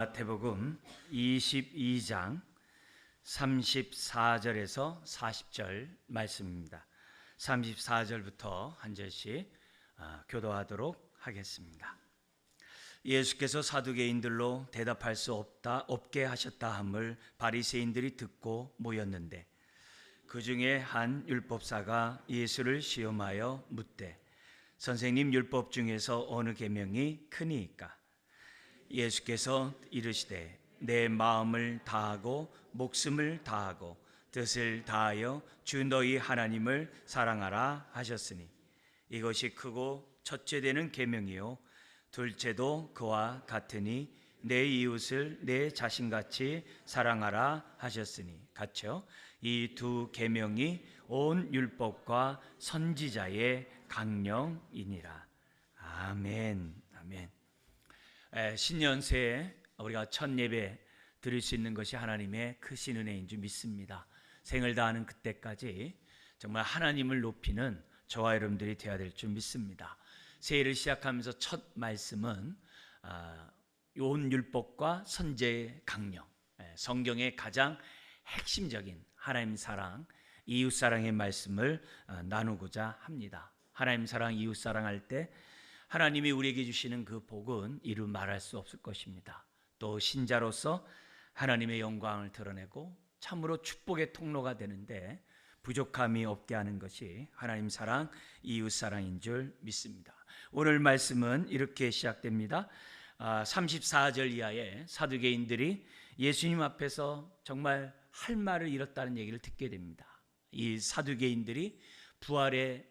마태복음 22장 34절에서 40절 말씀입니다. 34절부터 한 절씩 교도하도록 하겠습니다. 예수께서 사두개인들로 대답할 수 없게 하셨다 함을 바리새인들이 듣고 모였는데 그 중에 한 율법사가 예수를 시험하여 묻되 선생님, 율법 중에서 어느 계명이 크니이까? 예수께서 이르시되 내 마음을 다하고 목숨을 다하고 뜻을 다하여 주 너희 하나님을 사랑하라 하셨으니 이것이 크고 첫째 되는 계명이요 둘째도 그와 같으니 내 이웃을 내 자신같이 사랑하라 하셨으니 같죠? 이 두 계명이 온 율법과 선지자의 강령이니라. 아멘. 아멘. 신년 새해 우리가 첫 예배 드릴 수 있는 것이 하나님의 크신 은혜인 줄 믿습니다. 생을 다하는 그때까지 정말 하나님을 높이는 저와 여러분들이 되어야 될 줄 믿습니다. 새해를 시작하면서 첫 말씀은 온 율법과 선지자의 강령, 성경의 가장 핵심적인 하나님 사랑, 이웃 사랑의 말씀을 나누고자 합니다. 하나님 사랑, 이웃 사랑할 때 하나님이 우리에게 주시는 그 복은 이루 말할 수 없을 것입니다. 또 신자로서 하나님의 영광을 드러내고 참으로 축복의 통로가 되는데 부족함이 없게 하는 것이 하나님 사랑, 이웃 사랑인 줄 믿습니다. 오늘 말씀은 이렇게 시작됩니다. 34절 이하에 사두개인들이 예수님 앞에서 정말 할 말을 잃었다는 얘기를 듣게 됩니다. 이 사두개인들이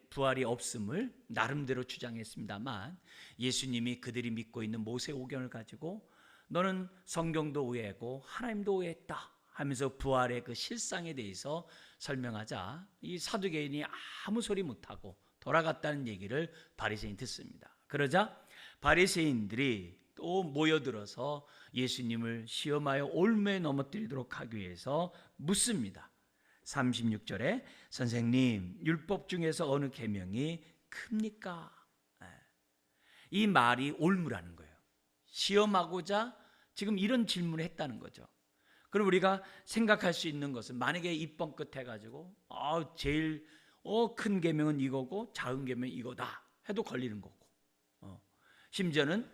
부활이 없음을 나름대로 주장했습니다만 예수님이 그들이 믿고 있는 모세오경을 가지고 너는 성경도 오해하고 하나님도 오해했다 하면서 부활의 그 실상에 대해서 설명하자 이 사두개인이 아무 소리 못하고 돌아갔다는 얘기를 바리새인이 듣습니다. 그러자 바리새인들이 또 모여들어서 예수님을 시험하여 올무에 넘어뜨리도록 하기 위해서 묻습니다. 36절에 선생님, 율법 중에서 어느 계명이 큽니까? 이 말이 올무라는 거예요. 시험하고자 지금 이런 질문을 했다는 거죠. 그럼 우리가 생각할 수 있는 것은 만약에 입번 끝 해가지고 제일 큰 계명은 이거고 작은 계명은 이거다 해도 걸리는 거고, 심지어는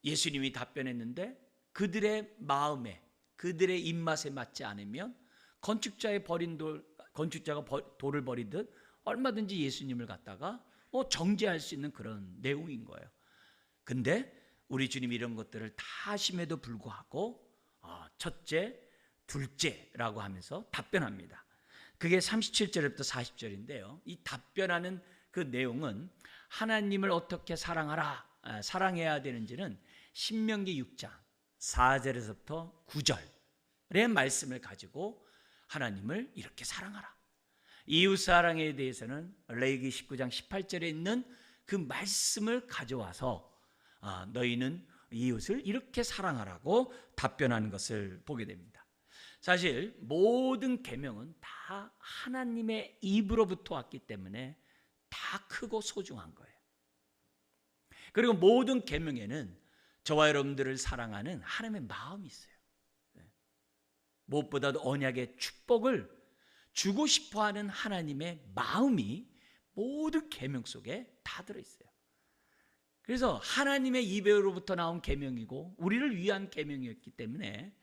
예수님이 답변했는데 그들의 마음에 그들의 입맛에 맞지 않으면 건축자가 돌을 버리듯 얼마든지 예수님을 갖다가 정죄할 수 있는 그런 내용인 거예요. 근데 우리 주님이 이런 것들을 다 하심에도 불구하고 첫째, 둘째라고 하면서 답변합니다. 그게 37절부터 40절인데요. 이 답변하는 그 내용은 하나님을 어떻게 사랑해야 되는지는 신명기 6장 4절에서부터 9절의 말씀을 가지고 하나님을 이렇게 사랑하라. 이웃 사랑에 대해서는 레위기 19장 18절에 있는 그 말씀을 가져와서 너희는 이웃을 이렇게 사랑하라고 답변하는 것을 보게 됩니다. 사실 모든 계명은 다 하나님의 입으로부터 왔기 때문에 다 크고 소중한 거예요. 그리고 모든 계명에는 저와 여러분들을 사랑하는 하나님의 마음이 있어요. 무엇보다도 언약의 축복을 주고 싶어하는 하나님의 마음이 모든 계명 속에 다 들어있어요. 그래서 하나님의 입으로부터 나온 계명이고 우리를 위한 계명이었기 때문에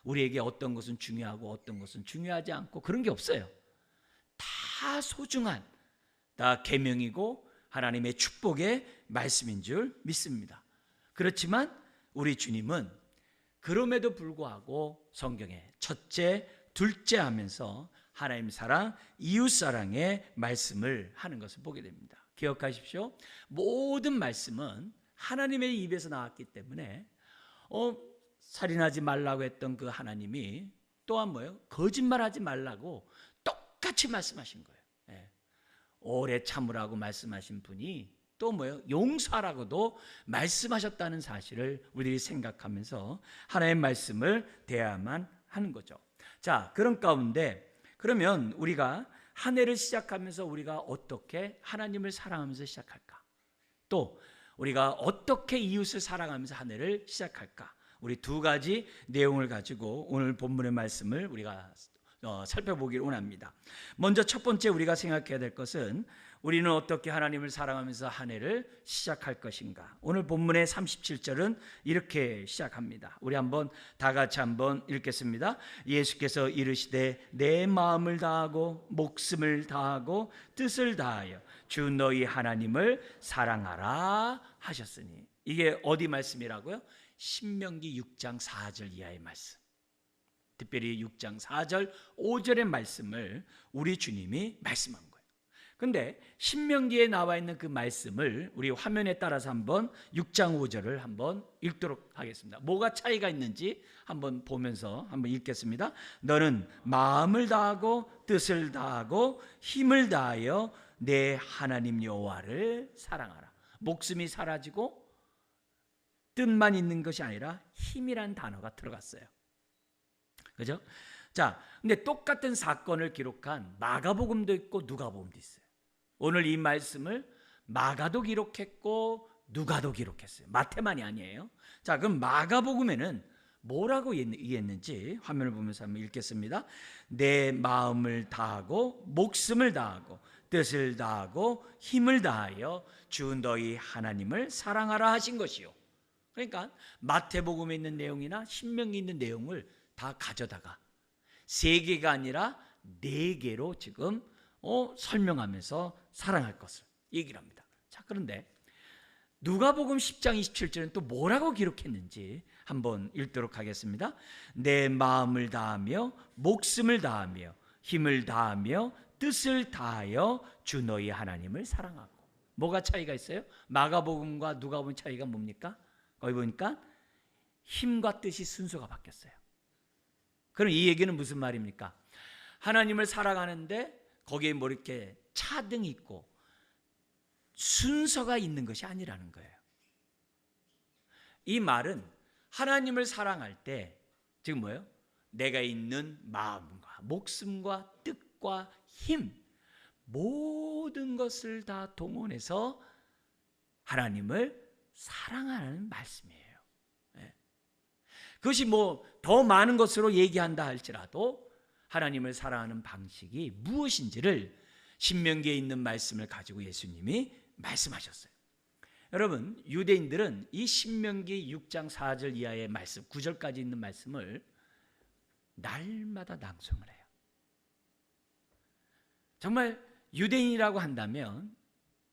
우리에게 어떤 것은 중요하고 어떤 것은 중요하지 않고 그런 게 없어요. 다 소중한 다 계명이고 하나님의 축복의 말씀인 줄 믿습니다. 그렇지만 우리 주님은 그럼에도 불구하고 성경에 첫째, 둘째 하면서 하나님 사랑, 이웃 사랑의 말씀을 하는 것을 보게 됩니다. 기억하십시오. 모든 말씀은 하나님의 입에서 나왔기 때문에 살인하지 말라고 했던 그 하나님이 또한 뭐예요? 거짓말하지 말라고 똑같이 말씀하신 거예요. 오래 참으라고 말씀하신 분이 또 뭐예요? 용서하라고도 말씀하셨다는 사실을 우리들이 생각하면서 하나님의 말씀을 대해야만 하는 거죠. 자, 그런 가운데 그러면 우리가 한 해를 시작하면서 우리가 어떻게 하나님을 사랑하면서 시작할까? 또 우리가 어떻게 이웃을 사랑하면서 한 해를 시작할까? 우리 두 가지 내용을 가지고 오늘 본문의 말씀을 우리가 살펴보기를 원합니다. 먼저 첫 번째 우리가 생각해야 될 것은 우리는 어떻게 하나님을 사랑하면서 한 해를 시작할 것인가. 오늘 본문의 37절은 이렇게 시작합니다. 우리 한번 다 같이 한번 읽겠습니다. 예수께서 이르시되 내 마음을 다하고 목숨을 다하고 뜻을 다하여 주 너희 하나님을 사랑하라 하셨으니. 이게 어디 말씀이라고요? 신명기 6장 4절 이하의 말씀. 특별히 6장 4절 5절의 말씀을 우리 주님이 말씀한 거예요. 근데 신명기에 나와 있는 그 말씀을 우리 화면에 따라서 한번 6장 5절을 한번 읽도록 하겠습니다. 뭐가 차이가 있는지 한번 보면서 한번 읽겠습니다. 너는 마음을 다하고 뜻을 다하고 힘을 다하여 내 하나님 여호와를 사랑하라. 목숨이 사라지고 뜻만 있는 것이 아니라 힘이란 단어가 들어갔어요. 그죠? 자, 근데 똑같은 사건을 기록한 마가복음도 있고 누가복음도 있어요. 오늘 이 말씀을 마가도 기록했고 누가도 기록했어요. 마태만이 아니에요. 자, 그럼 마가복음에는 뭐라고 얘기했는지 화면을 보면서 한번 읽겠습니다. 내 마음을 다하고 목숨을 다하고 뜻을 다하고 힘을 다하여 주 너희 하나님을 사랑하라 하신 것이요. 그러니까 마태복음에 있는 내용이나 신명기에 있는 내용을 다 가져다가 3개가 아니라 4개로 지금 설명하면서 사랑할 것을 얘기를 합니다. 자, 그런데 누가복음 10장 27절은 또 뭐라고 기록했는지 한번 읽도록 하겠습니다. 내 마음을 다하며 목숨을 다하며 힘을 다하며 뜻을 다하여 주 너희 하나님을 사랑하고. 뭐가 차이가 있어요? 마가복음과 누가복음 차이가 뭡니까? 거기 보니까 힘과 뜻이 순서가 바뀌었어요. 그럼 이 얘기는 무슨 말입니까? 하나님을 사랑하는데 거기에 뭐 이렇게 차등이 있고 순서가 있는 것이 아니라는 거예요. 이 말은 하나님을 사랑할 때 지금 뭐예요? 내가 있는 마음과 목숨과 뜻과 힘 모든 것을 다 동원해서 하나님을 사랑하는 말씀이에요. 그것이 뭐 더 많은 것으로 얘기한다 할지라도 하나님을 사랑하는 방식이 무엇인지를 신명기에 있는 말씀을 가지고 예수님이 말씀하셨어요. 여러분, 유대인들은 이 신명기 6장 4절 이하의 말씀, 9절까지 있는 말씀을 날마다 낭송을 해요. 정말 유대인이라고 한다면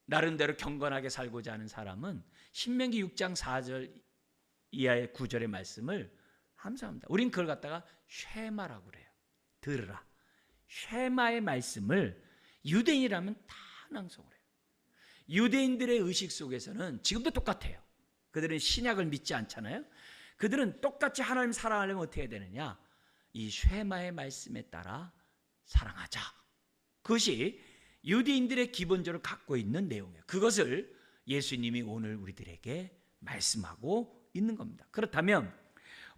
나름대로 경건하게 살고자 하는 사람은 신명기 6장 4절 이하의 9절의 말씀을 함사합니다. 우린 그걸 갖다가 쉐마라고 그래요. 들으라. 쉐마의 말씀을 유대인이라면 다 낭송을 해요. 유대인들의 의식 속에서는 지금도 똑같아요. 그들은 신약을 믿지 않잖아요. 그들은 똑같이 하나님 사랑하려면 어떻게 해야 되느냐? 이 쉐마의 말씀에 따라 사랑하자. 그것이 유대인들의 기본적으로 갖고 있는 내용이에요. 그것을 예수님이 오늘 우리들에게 말씀하고 있는 겁니다. 그렇다면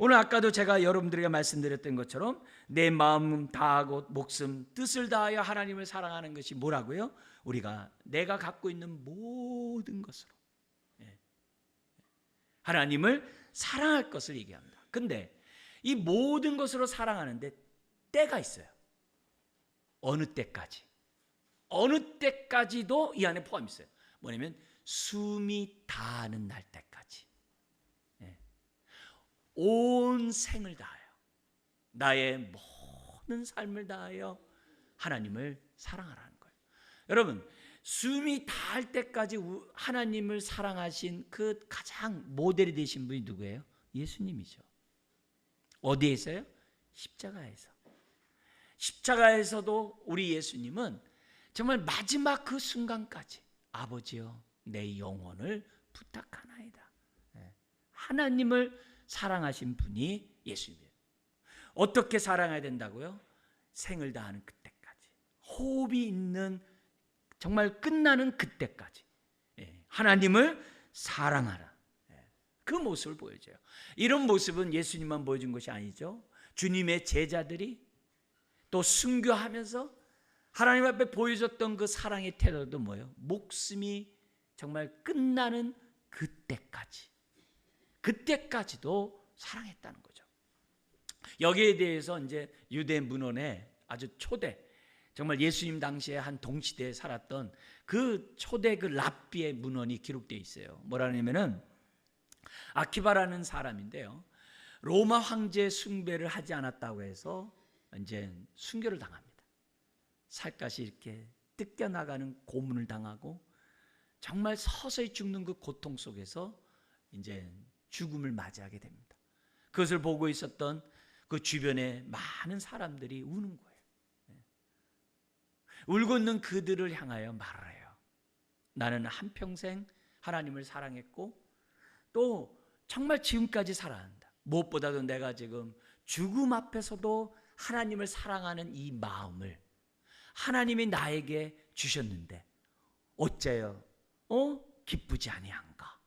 오늘 아까도 제가 여러분들에게 말씀드렸던 것처럼 내 마음 다하고 목숨 뜻을 다하여 하나님을 사랑하는 것이 뭐라고요? 우리가 내가 갖고 있는 모든 것으로 하나님을 사랑할 것을 얘기합니다. 근데 이 모든 것으로 사랑하는데 때가 있어요. 어느 때까지? 어느 때까지도 이 안에 포함이 있어요. 뭐냐면 숨이 다하는 날 때까지. 온 생을 다하여 나의 모든 삶을 다하여 하나님을 사랑하라는 거예요. 여러분, 숨이 다할 때까지 하나님을 사랑하신 그 가장 모델이 되신 분이 누구예요? 예수님이죠. 어디에 있어요? 십자가에서. 십자가에서도 우리 예수님은 정말 마지막 그 순간까지 아버지여 내 영혼을 부탁하나이다. 하나님을 사랑하신 분이 예수님이에요. 어떻게 사랑해야 된다고요? 생을 다하는 그때까지, 호흡이 있는 정말 끝나는 그때까지 하나님을 사랑하라. 그 모습을 보여줘요. 이런 모습은 예수님만 보여준 것이 아니죠. 주님의 제자들이 또 순교하면서 하나님 앞에 보여줬던 그 사랑의 태도도 뭐예요? 목숨이 정말 끝나는 그때까지도 사랑했다는 거죠. 여기에 대해서 이제 유대 문헌에 아주 초대, 정말 예수님 당시에 한 동시대에 살았던 그 초대 그 랍비의 문헌이 기록되어 있어요. 뭐라냐면은 아키바라는 사람인데요, 로마 황제 숭배를 하지 않았다고 해서 이제 순교를 당합니다. 살갗이 이렇게 뜯겨 나가는 고문을 당하고 정말 서서히 죽는 그 고통 속에서 이제 죽음을 맞이하게 됩니다. 그것을 보고 있었던 그 주변에 많은 사람들이 우는 거예요. 울고 있는 그들을 향하여 말을 해요. 나는 한평생 하나님을 사랑했고 또 정말 지금까지 사랑한다. 무엇보다도 내가 지금 죽음 앞에서도 하나님을 사랑하는 이 마음을 하나님이 나에게 주셨는데 어째요 기쁘지 아니한가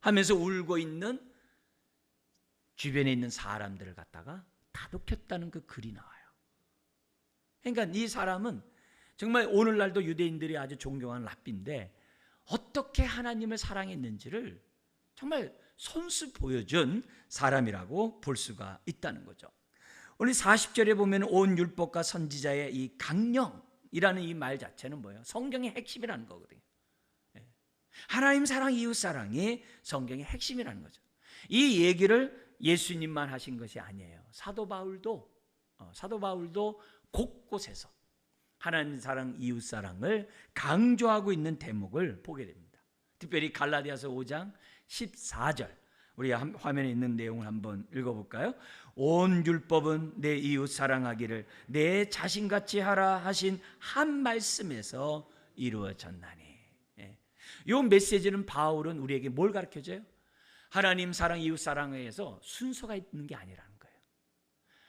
하면서 울고 있는 주변에 있는 사람들을 갖다가 다독혔다는 그 글이 나와요. 그러니까 이 사람은 정말 오늘날도 유대인들이 아주 존경하는 랍비인데 어떻게 하나님을 사랑했는지를 정말 손수 보여준 사람이라고 볼 수가 있다는 거죠. 오늘 40절에 보면 온 율법과 선지자의 이 강령이라는 이 말 자체는 뭐예요? 성경의 핵심이라는 거거든요. 하나님 사랑, 이웃 사랑이 성경의 핵심이라는 거죠. 이 얘기를 예수님만 하신 것이 아니에요. 사도 바울도 곳곳에서 하나님 사랑, 이웃 사랑을 강조하고 있는 대목을 보게 됩니다. 특별히 갈라디아서 5장 14절, 우리 화면에 있는 내용을 한번 읽어볼까요? 온 율법은 내 이웃 사랑하기를 내 자신같이 하라 하신 한 말씀에서 이루어졌나니. 이 메시지는 바울은 우리에게 뭘 가르쳐줘요? 하나님 사랑, 이웃 사랑에 의해서 순서가 있는 게 아니라는 거예요.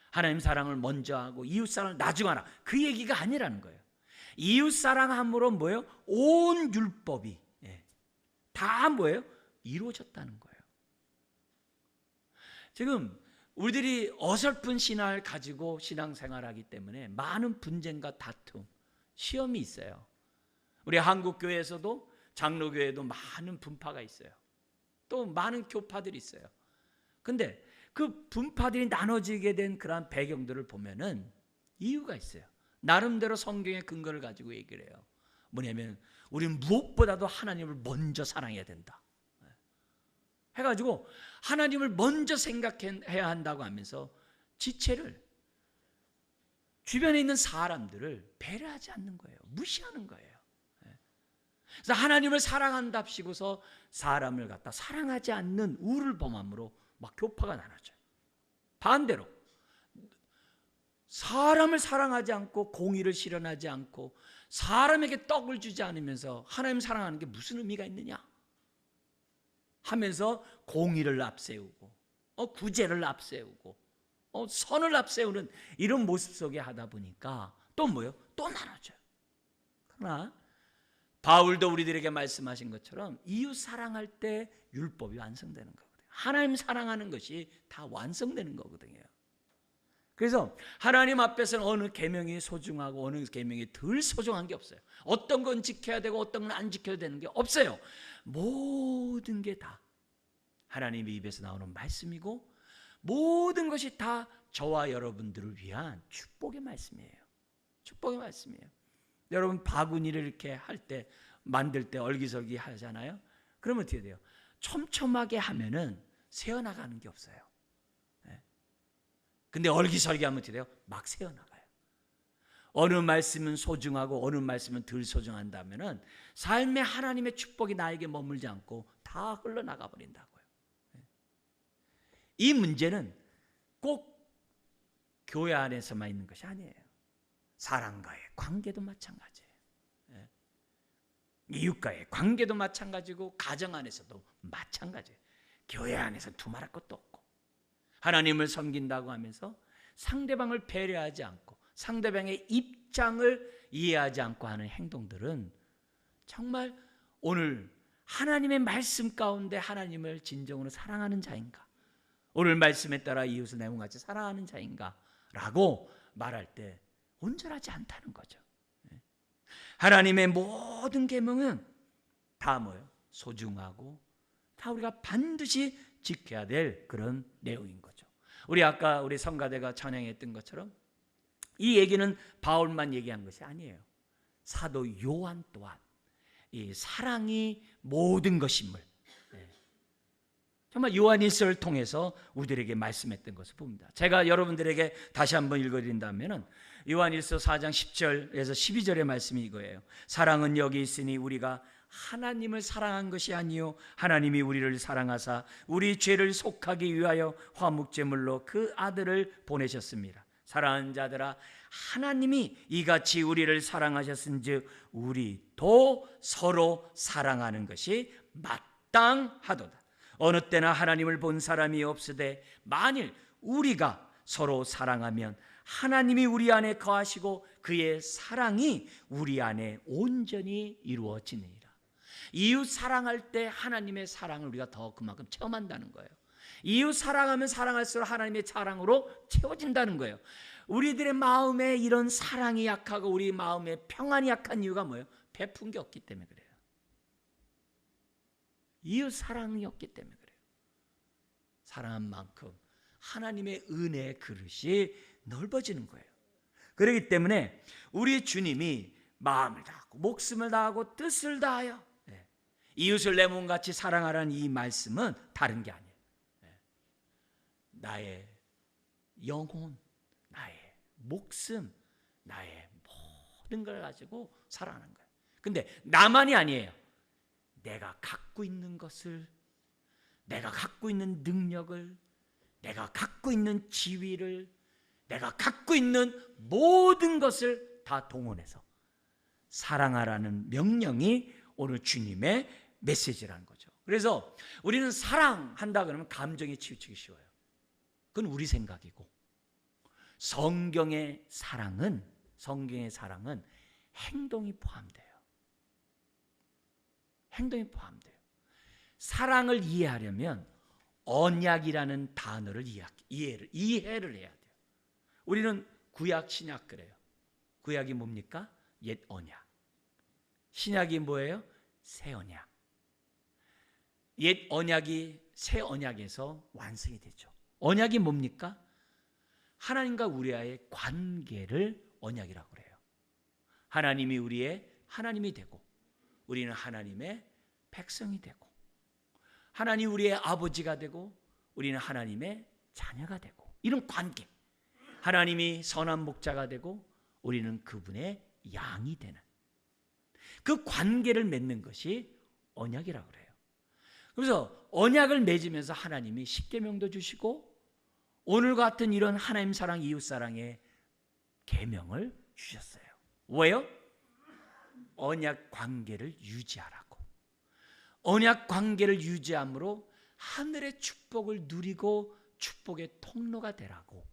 하나님 사랑을 먼저 하고 이웃 사랑을 나중에 하라, 그 얘기가 아니라는 거예요. 이웃 사랑함으로 뭐예요? 온 율법이 다 뭐예요? 이루어졌다는 거예요. 지금 우리들이 어설픈 신앙을 가지고 신앙생활하기 때문에 많은 분쟁과 다툼, 시험이 있어요. 우리 한국교회에서도 장로교회도 많은 분파가 있어요. 또 많은 교파들이 있어요. 근데 그 분파들이 나눠지게 된 그러한 배경들을 보면은 이유가 있어요. 나름대로 성경의 근거를 가지고 얘기를 해요. 뭐냐면 우리는 무엇보다도 하나님을 먼저 사랑해야 된다 해가지고 하나님을 먼저 생각해야 한다고 하면서 지체를, 주변에 있는 사람들을 배려하지 않는 거예요. 무시하는 거예요. 그래서 하나님을 사랑한답시고서 사람을 갖다 사랑하지 않는 우를 범함으로 막 교파가 나눠져요. 반대로 사람을 사랑하지 않고 공의를 실현하지 않고 사람에게 떡을 주지 않으면서 하나님 사랑하는 게 무슨 의미가 있느냐 하면서 공의를 앞세우고 구제를 앞세우고 선을 앞세우는 이런 모습 속에 하다 보니까 또 뭐예요? 또 나눠져요. 그러나 바울도 우리들에게 말씀하신 것처럼 이웃 사랑할 때 율법이 완성되는 거거든요. 하나님 사랑하는 것이 다 완성되는 거거든요. 그래서 하나님 앞에서는 어느 계명이 소중하고 어느 계명이 덜 소중한 게 없어요. 어떤 건 지켜야 되고 어떤 건 안 지켜야 되는 게 없어요. 모든 게 다 하나님의 입에서 나오는 말씀이고 모든 것이 다 저와 여러분들을 위한 축복의 말씀이에요. 축복의 말씀이에요. 여러분 바구니를 이렇게 할 때, 만들 때 얼기설기 하잖아요. 그러면 어떻게 돼요? 촘촘하게 하면은 새어나가는 게 없어요. 근데 얼기설기 하면 어떻게 돼요? 막 새어나가요. 어느 말씀은 소중하고 어느 말씀은 덜 소중한다면은 삶의 하나님의 축복이 나에게 머물지 않고 다 흘러나가 버린다고요. 이 문제는 꼭 교회 안에서만 있는 것이 아니에요. 사람과의 관계도 마찬가지예요. 이웃과의 관계도 마찬가지고 가정 안에서도 마찬가지예요. 교회 안에서 두말할 것도 없고 하나님을 섬긴다고 하면서 상대방을 배려하지 않고 상대방의 입장을 이해하지 않고 하는 행동들은 정말 오늘 하나님의 말씀 가운데 하나님을 진정으로 사랑하는 자인가, 오늘 말씀에 따라 이웃을 내 몸같이 사랑하는 자인가 라고 말할 때 온전하지 않다는 거죠. 하나님의 모든 계명은 다 뭐예요? 소중하고 다 우리가 반드시 지켜야 될 그런 내용인 거죠. 아까 우리 성가대가 찬양했던 것처럼 이 얘기는 바울만 얘기한 것이 아니에요. 사도 요한 또한 이 사랑이 모든 것임을 정말 요한일서를 통해서 우리들에게 말씀했던 것을 봅니다. 제가 여러분들에게 다시 한번 읽어드린다면 요한일서 4장 10절에서 12절의 말씀이 이거예요. 사랑은 여기 있으니 우리가 하나님을 사랑한 것이 아니요 하나님이 우리를 사랑하사 우리 죄를 속하기 위하여 화목제물로 그 아들을 보내셨습니다. 사랑하는 자들아, 하나님이 이같이 우리를 사랑하셨은즉 우리도 서로 사랑하는 것이 마땅하도다. 어느 때나 하나님을 본 사람이 없으되 만일 우리가 서로 사랑하면 하나님이 우리 안에 거하시고 그의 사랑이 우리 안에 온전히 이루어지느니라. 이웃 사랑할 때 하나님의 사랑을 우리가 더 그만큼 체험한다는 거예요. 이웃 사랑하면 사랑할수록 하나님의 사랑으로 채워진다는 거예요. 우리들의 마음에 이런 사랑이 약하고 우리 마음에 평안이 약한 이유가 뭐예요? 베푼 게 없기 때문에 그래요. 이웃 사랑이 없기 때문에 그래요. 사랑한 만큼 하나님의 은혜의 그릇이 넓어지는 거예요. 그렇기 때문에 우리 주님이 마음을 다하고 목숨을 다하고 뜻을 다하여 이웃을 내 몸같이 사랑하라는 이 말씀은 다른 게 아니에요. 나의 영혼, 나의 목숨, 나의 모든 걸 가지고 사랑하는 거예요. 근데 나만이 아니에요. 내가 갖고 있는 것을, 내가 갖고 있는 능력을, 내가 갖고 있는 지위를, 내가 갖고 있는 모든 것을 다 동원해서 사랑하라는 명령이 오늘 주님의 메시지라는 거죠. 그래서 우리는 사랑한다 그러면 감정에 치우치기 쉬워요. 그건 우리 생각이고, 성경의 사랑은 행동이 포함돼요. 행동이 포함돼요. 사랑을 이해하려면 언약이라는 단어를 이해를 해야 돼요. 우리는 구약, 신약 그래요. 구약이 뭡니까? 옛 언약. 신약이 뭐예요? 새 언약. 옛 언약이 새 언약에서 완성이 되죠. 언약이 뭡니까? 하나님과 우리와의 관계를 언약이라고 그래요. 하나님이 우리의 하나님이 되고 우리는 하나님의 백성이 되고, 하나님 우리의 아버지가 되고 우리는 하나님의 자녀가 되고, 이런 관계. 하나님이 선한 목자가 되고 우리는 그분의 양이 되는 그 관계를 맺는 것이 언약이라고 그래요. 그래서 언약을 맺으면서 하나님이 십계명도 주시고 오늘 같은 이런 하나님 사랑, 이웃 사랑의 계명을 주셨어요. 왜요? 언약 관계를 유지하라고. 언약 관계를 유지함으로 하늘의 축복을 누리고 축복의 통로가 되라고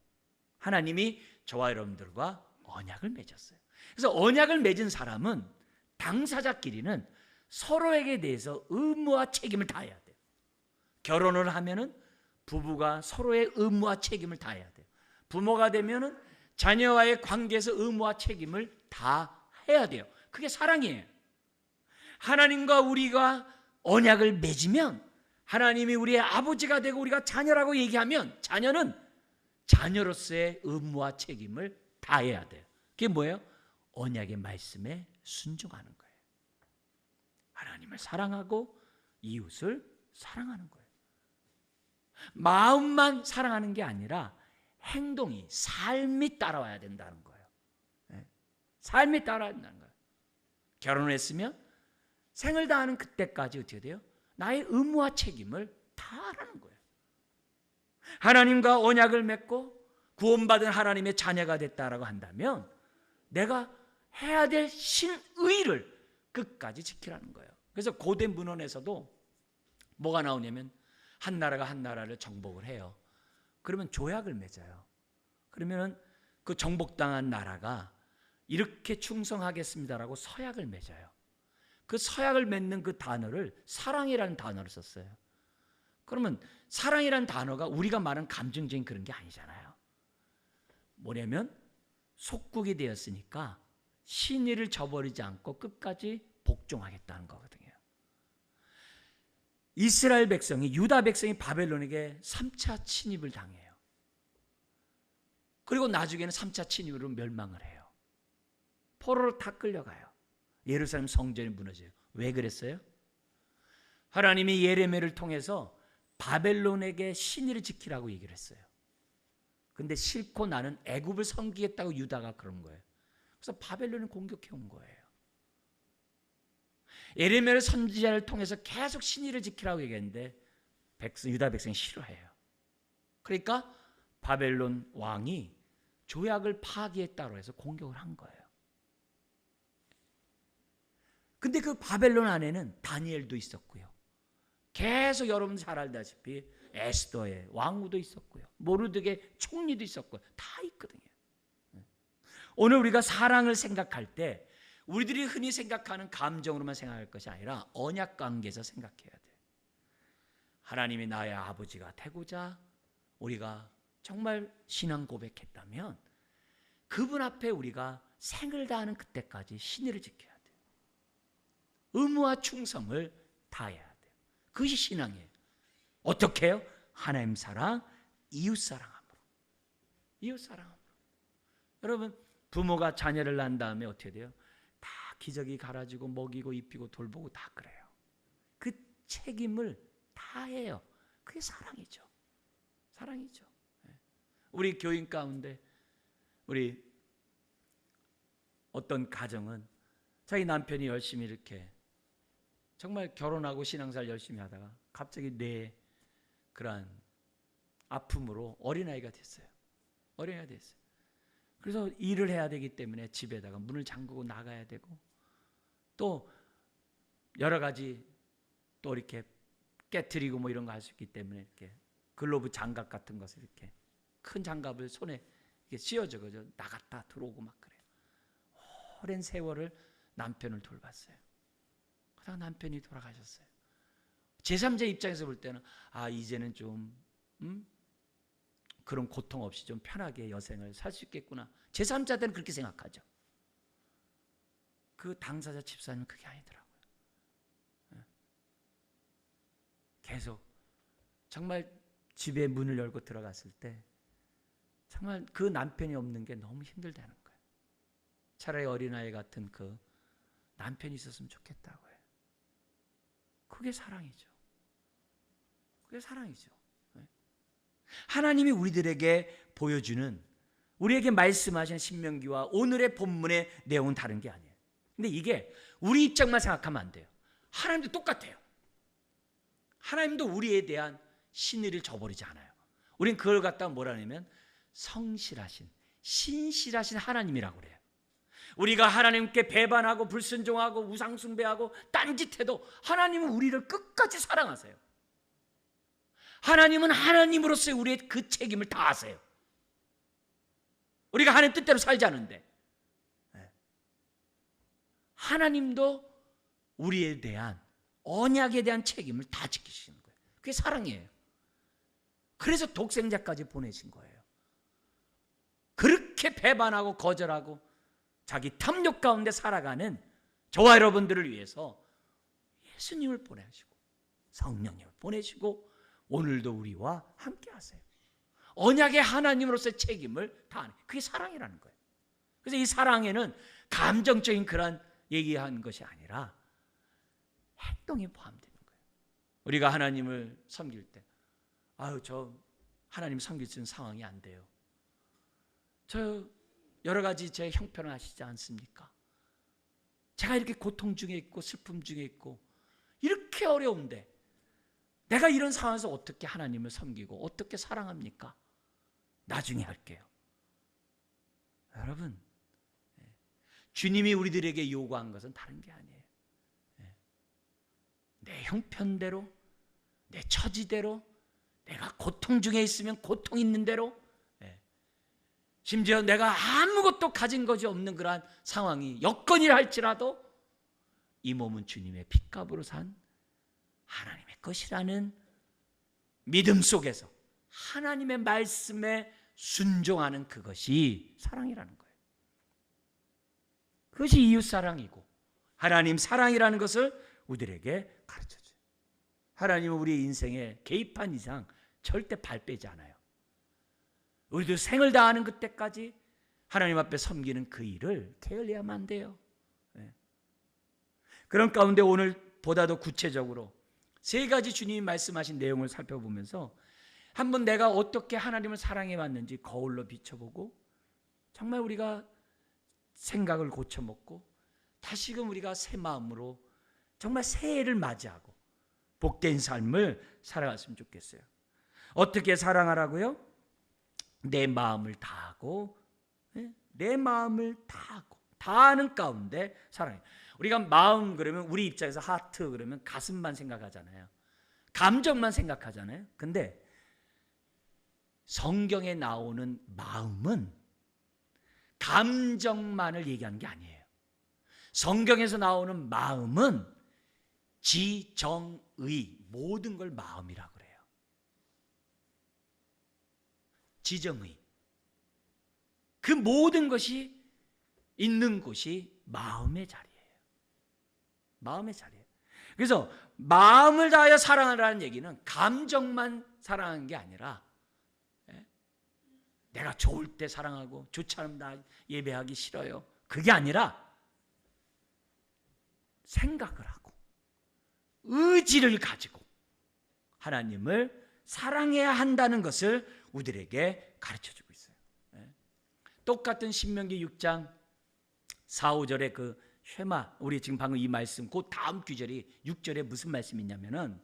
하나님이 저와 여러분들과 언약을 맺었어요. 그래서 언약을 맺은 사람은, 당사자끼리는 서로에게 대해서 의무와 책임을 다해야 돼요. 결혼을 하면은 부부가 서로의 의무와 책임을 다해야 돼요. 부모가 되면은 자녀와의 관계에서 의무와 책임을 다 해야 돼요. 그게 사랑이에요. 하나님과 우리가 언약을 맺으면 하나님이 우리의 아버지가 되고 우리가 자녀라고 얘기하면 자녀는 자녀로서의 의무와 책임을 다해야 돼요. 그게 뭐예요? 언약의 말씀에 순종하는 거예요. 하나님을 사랑하고 이웃을 사랑하는 거예요. 마음만 사랑하는 게 아니라 행동이, 삶이 따라와야 된다는 거예요. 삶이 따라야 된다는 거예요. 결혼을 했으면 생을 다하는 그때까지 어떻게 돼요? 나의 의무와 책임을 다 하라는 거예요. 하나님과 언약을 맺고 구원받은 하나님의 자녀가 됐다라고 한다면 내가 해야 될 신의를 끝까지 지키라는 거예요. 그래서 고대 문헌에서도 뭐가 나오냐면 한 나라가 한 나라를 정복을 해요. 그러면 조약을 맺어요. 그러면 그 정복당한 나라가 이렇게 충성하겠습니다라고 서약을 맺어요. 그 서약을 맺는 그 단어를 사랑이라는 단어를 썼어요. 그러면 사랑이라는 단어가 우리가 말하는 감정적인 그런 게 아니잖아요. 뭐냐면 속국이 되었으니까 신의를 저버리지 않고 끝까지 복종하겠다는 거거든요. 이스라엘 백성이, 유다 백성이 바벨론에게 3차 침입을 당해요. 그리고 나중에는 3차 침입으로 멸망을 해요. 포로로 다 끌려가요. 예루살렘 성전이 무너져요. 왜 그랬어요? 하나님이 예레미야를 통해서 바벨론에게 신의를 지키라고 얘기를 했어요. 근데 싫고 나는 애굽을 섬기겠다고 유다가 그런 거예요. 그래서 바벨론을 공격해 온 거예요. 예레미야 선지자를 통해서 계속 신의를 지키라고 얘기했는데 유다 백성이 싫어해요. 그러니까 바벨론 왕이 조약을 파기했다고 해서 공격을 한 거예요. 근데 그 바벨론 안에는 다니엘도 있었고요. 계속 여러분 잘 알다시피 에스더의 왕후도 있었고요. 모르드게 총리도 있었고요. 다 있거든요. 오늘 우리가 사랑을 생각할 때 우리들이 흔히 생각하는 감정으로만 생각할 것이 아니라 언약 관계에서 생각해야 돼요. 하나님이 나의 아버지가 되고자 우리가 정말 신앙 고백했다면 그분 앞에 우리가 생을 다하는 그때까지 신의를 지켜야 돼요. 의무와 충성을 다해야 돼요. 그것이 신앙이에요. 어떻게 해요? 하나님 사랑, 이웃 사랑함으로. 이웃 사랑함으로. 여러분, 부모가 자녀를 낳은 다음에 어떻게 돼요? 다 기저귀 갈아주고 먹이고 입히고 돌보고 다 그래요. 그 책임을 다 해요. 그게 사랑이죠. 사랑이죠. 우리 교인 가운데 우리 어떤 가정은 자기 남편이 열심히 이렇게 정말 결혼하고 신앙생활 열심히 하다가 갑자기 뇌에 그러한 아픔으로 어린아이가 됐어요. 어린아이가 됐어요. 그래서 일을 해야 되기 때문에 집에다가 문을 잠그고 나가야 되고 또 여러 가지 또 이렇게 깨트리고 뭐 이런 거 할 수 있기 때문에 이렇게 글로브 장갑 같은 것을 이렇게 큰 장갑을 손에 이렇게 씌워줘 나갔다 들어오고 막 그래요. 오랜 세월을 남편을 돌봤어요. 그러다가 남편이 돌아가셨어요. 제3자 입장에서 볼 때는 이제는 좀 그런 고통 없이 좀 편하게 여생을 살 수 있겠구나. 제3자들은 그렇게 생각하죠. 그 당사자 집사님은 그게 아니더라고요. 계속 정말 집에 문을 열고 들어갔을 때 정말 그 남편이 없는 게 너무 힘들다는 거예요. 차라리 어린아이 같은 그 남편이 있었으면 좋겠다고 해요. 그게 사랑이죠. 그게 사랑이죠. 하나님이 우리들에게 보여주는, 우리에게 말씀하신 신명기와 오늘의 본문의 내용은 다른 게 아니에요. 근데 이게 우리 입장만 생각하면 안 돼요. 하나님도 똑같아요. 하나님도 우리에 대한 신의를 저버리지 않아요. 우린 그걸 갖다가 뭐라 하냐면 성실하신, 신실하신 하나님이라고 그래요. 우리가 하나님께 배반하고 불순종하고 우상숭배하고 딴짓해도 하나님은 우리를 끝까지 사랑하세요. 하나님은 하나님으로서의 우리의 그 책임을 다하세요. 우리가 하나님 뜻대로 살지 않은데 하나님도 우리에 대한 언약에 대한 책임을 다 지키시는 거예요. 그게 사랑이에요. 그래서 독생자까지 보내신 거예요. 그렇게 배반하고 거절하고 자기 탐욕 가운데 살아가는 저와 여러분들을 위해서 예수님을 보내시고 성령님을 보내시고 오늘도 우리와 함께 하세요. 언약의 하나님으로서의 책임을 다하는, 그게 사랑이라는 거예요. 그래서 이 사랑에는 감정적인 그런 얘기한 것이 아니라 행동이 포함되는 거예요. 우리가 하나님을 섬길 때 저 하나님 섬길 수 있는 상황이 안 돼요. 저 여러 가지 제 형편을 아시지 않습니까? 제가 이렇게 고통 중에 있고 슬픔 중에 있고 이렇게 어려운데 내가 이런 상황에서 어떻게 하나님을 섬기고 어떻게 사랑합니까? 나중에 할게요. 여러분, 주님이 우리들에게 요구한 것은 다른 게 아니에요. 내 형편대로, 내 처지대로, 내가 고통 중에 있으면 고통 있는 대로, 심지어 내가 아무것도 가진 것이 없는 그러한 상황이 여건이라 할지라도 이 몸은 주님의 핏값으로 산 하나님의 것이라는 믿음 속에서 하나님의 말씀에 순종하는 그것이 사랑이라는 거예요. 그것이 이웃사랑이고 하나님 사랑이라는 것을 우리들에게 가르쳐줘요. 하나님은 우리 인생에 개입한 이상 절대 발 빼지 않아요. 우리도 생을 다하는 그때까지 하나님 앞에 섬기는 그 일을 게을리하면 안 돼요. 그런 가운데 오늘 보다 더 구체적으로 세 가지 주님이 말씀하신 내용을 살펴보면서 한번 내가 어떻게 하나님을 사랑해 왔는지 거울로 비춰보고 정말 우리가 생각을 고쳐먹고 다시금 우리가 새 마음으로 정말 새해를 맞이하고 복된 삶을 살아갔으면 좋겠어요. 어떻게 사랑하라고요? 내 마음을 다하고, 내 마음을 다하고, 다하는 가운데 사랑해요. 우리가 마음 그러면 우리 입장에서 하트 그러면 가슴만 생각하잖아요. 감정만 생각하잖아요. 근데 성경에 나오는 마음은 감정만을 얘기하는 게 아니에요. 성경에서 나오는 마음은 지정의, 모든 걸 마음이라고 그래요. 지정의, 그 모든 것이 있는 곳이 마음의 자리예요. 마음의 자리예요. 그래서 마음을 다하여 사랑하라는 얘기는 감정만 사랑하는 게 아니라 내가 좋을 때 사랑하고 좋지 않으면 나 예배하기 싫어요. 그게 아니라 생각을 하고 의지를 가지고 하나님을 사랑해야 한다는 것을 우리들에게 가르쳐주고 있어요. 똑같은 신명기 6장 4, 5절의 그 쉐마, 우리 지금 방금 이 말씀, 그 다음 구절이 6절에 무슨 말씀이 있냐면은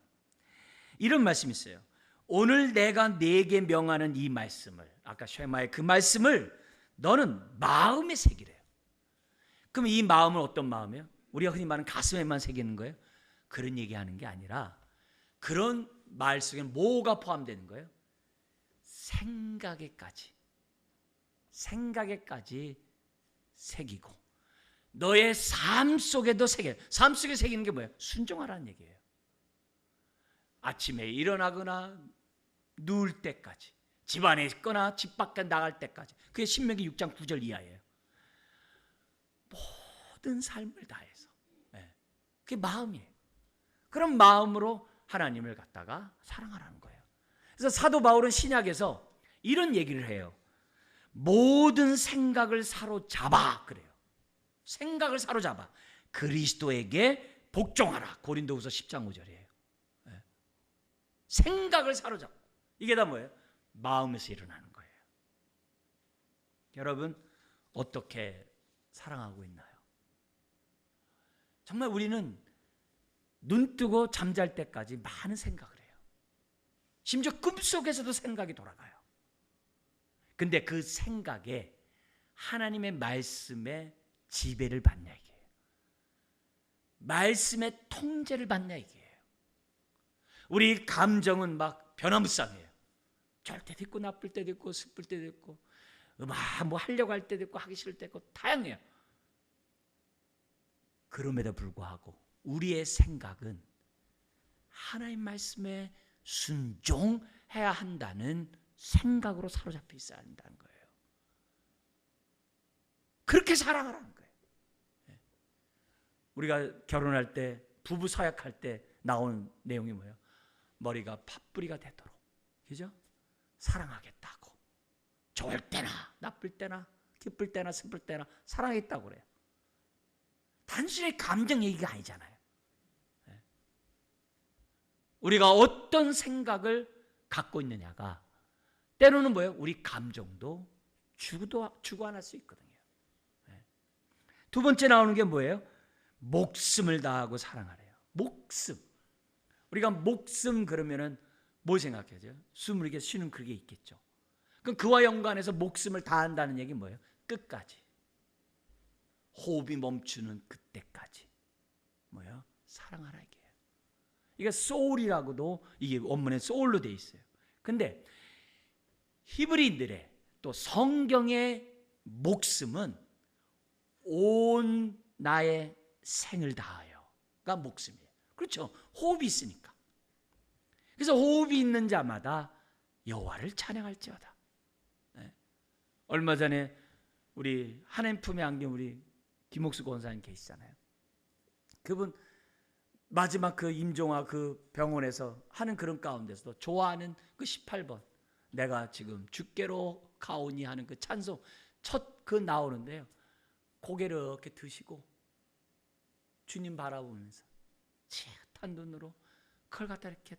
이런 말씀이 있어요. 오늘 내가 네게 명하는 이 말씀을, 아까 쉐마의 그 말씀을 너는 마음에 새기래요. 그럼 이 마음은 어떤 마음이에요? 우리가 흔히 말하는 가슴에만 새기는 거예요? 그런 얘기하는 게 아니라 그런 말 속에는 뭐가 포함되는 거예요? 생각에까지 새기고 너의 삶 속에도 새겨요. 삶 속에 새기는 게 뭐예요? 순종하라는 얘기예요. 아침에 일어나거나 누울 때까지, 집 안에 있거나 집 밖에 나갈 때까지. 그게 신명기 6장 9절 이하예요. 모든 삶을 다해서. 그게 마음이에요. 그런 마음으로 하나님을 갖다가 사랑하라는 거예요. 그래서 사도 바울은 신약에서 이런 얘기를 해요. 모든 생각을 사로잡아 그래요. 생각을 사로잡아 그리스도에게 복종하라. 고린도후서 10장 5절이에요. 생각을 사로잡고 이게 다 뭐예요? 마음에서 일어나는 거예요. 여러분 어떻게 사랑하고 있나요? 정말 우리는 눈 뜨고 잠잘 때까지 많은 생각을 해요. 심지어 꿈속에서도 생각이 돌아가요. 근데 그 생각에 하나님의 말씀의 지배를 받냐 이게요. 말씀의 통제를 받냐 이게요. 우리 감정은 막 변화무쌍해요. 좋을 때도 있고 나쁠 때도 있고 슬플 때도 있고 뭐 하려고 할 때도 있고 하기 싫을 때도 있고 다양해요. 그럼에도 불구하고 우리의 생각은 하나님 말씀에 순종해야 한다는 생각으로 사로잡혀 있어야 한다는 거예요. 그렇게 사랑하라는 거예요. 우리가 결혼할 때 부부 사역할 때 나오는 내용이 뭐예요? 머리가 팥뿌리가 되도록, 그죠? 사랑하겠다고. 좋을 때나 나쁠 때나 기쁠 때나 슬플 때나 사랑하겠다고 그래요. 단순히 감정 얘기가 아니잖아요. 우리가 어떤 생각을 갖고 있느냐가 때로는 뭐예요? 우리 감정도 주관할 수 있거든요. 두 번째 나오는 게 뭐예요? 목숨을 다하고 사랑하래요. 목숨. 우리가 목숨 그러면은 뭐 생각하죠? 숨을 이렇게 쉬는 그게 있겠죠. 그럼 그와 연관해서 목숨을 다한다는 얘기는 뭐예요? 끝까지. 호흡이 멈추는 그때까지. 뭐예요? 사랑하라 이게요. 이게 소울이라고도 이게 원문에 소울로 돼 있어요. 근데 히브리인들의 또 성경의 목숨은 온 나의 생을 다하여가 목숨이에요. 그렇죠. 호흡이 있으니까. 그래서 호흡이 있는 자마다 여호와를 찬양할지어다. 얼마 전에 우리 하나님 품에 안긴 우리 김옥수 권사님 계시잖아요. 그분 마지막 그 임종아 그 병원에서 하는 그런 가운데서도 좋아하는 그 18번 내가 지금 주께로 가오니 하는 그 찬송 첫 그 나오는데요. 고개를 이렇게 드시고 주님 바라보면서 채탄 눈으로 그걸 갖다 이렇게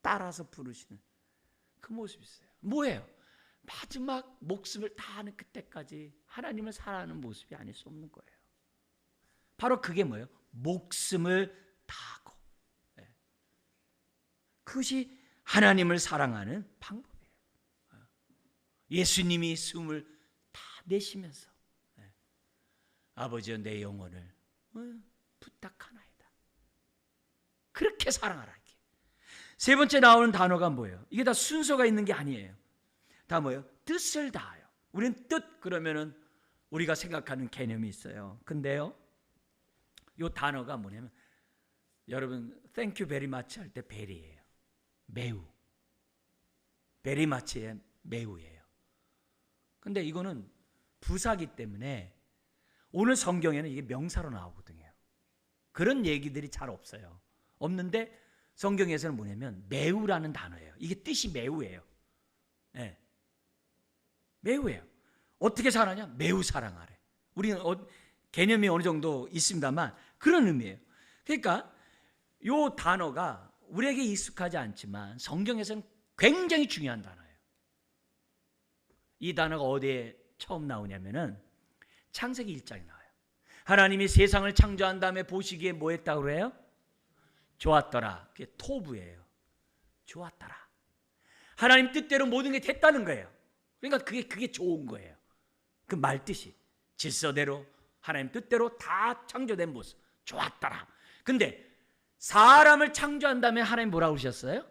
따라서 부르시는 그 모습이 있어요. 뭐예요? 마지막 목숨을 다하는 그때까지 하나님을 사랑하는 모습이 아닐 수 없는 거예요. 바로 그게 뭐예요? 목숨을 다하고. 그것이 하나님을 사랑하는 방법이에요. 예수님이 숨을 다 내쉬면서 아버지여 내 영혼을 부탁하나이다. 그렇게 사랑하라. 세 번째 나오는 단어가 뭐예요? 이게 다 순서가 있는 게 아니에요. 다 뭐예요? 뜻을 다하여. 우리는 뜻 그러면은 우리가 생각하는 개념이 있어요. 근데요, 이 단어가 뭐냐면 여러분 thank you very much 할 때 very예요. 매우. very much의 매우예요. 근데 이거는 부사기 때문에 오늘 성경에는 이게 명사로 나오거든요. 그런 얘기들이 잘 없어요. 없는데 성경에서는 뭐냐면 매우라는 단어예요. 이게 뜻이 매우예요. 네. 매우예요. 어떻게 사랑하냐? 매우 사랑하래. 우리는 개념이 어느 정도 있습니다만 그런 의미예요. 그러니까 이 단어가 우리에게 익숙하지 않지만 성경에서는 굉장히 중요한 단어예요. 이 단어가 어디에 처음 나오냐면은 창세기 1장에 나와요. 하나님이 세상을 창조한 다음에 보시기에 뭐 했다고 그래요? 좋았더라. 그게 토부예요. 좋았더라. 하나님 뜻대로 모든 게 됐다는 거예요. 그러니까 그게 좋은 거예요. 그 말뜻이 질서대로 하나님 뜻대로 다 창조된 모습 좋았더라. 근데 사람을 창조한 다음에 하나님 뭐라고 그러셨어요?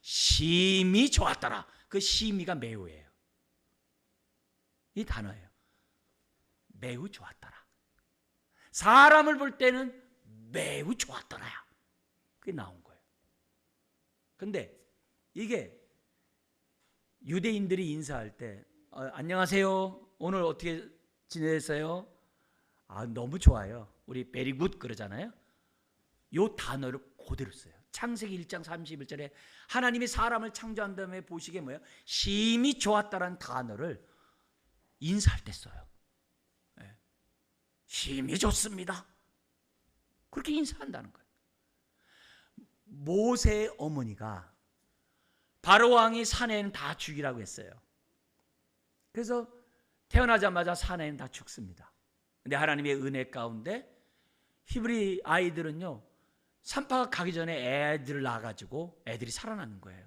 심히 좋았더라. 그 심히가 매우예요. 이 단어예요. 매우 좋았더라. 사람을 볼 때는 매우 좋았더라. 그게 나온 거예요. 근데 이게 유대인들이 인사할 때 안녕하세요. 오늘 어떻게 지내셨어요? 너무 좋아요. 우리 very good 그러잖아요. 이 단어를 그대로 써요. 창세기 1장 31절에 하나님이 사람을 창조한 다음에 보시기에 뭐예요? 심히 좋았다라는 단어를 인사할 때 써요. 심히 좋습니다. 그렇게 인사한다는 거예요. 모세의 어머니가 바로 왕이 사내에는 다 죽이라고 했어요. 그래서 태어나자마자 사내에는 다 죽습니다. 근데 하나님의 은혜 가운데 히브리 아이들은요, 산파가 가기 전에 애들을 낳아가지고 애들이 살아나는 거예요.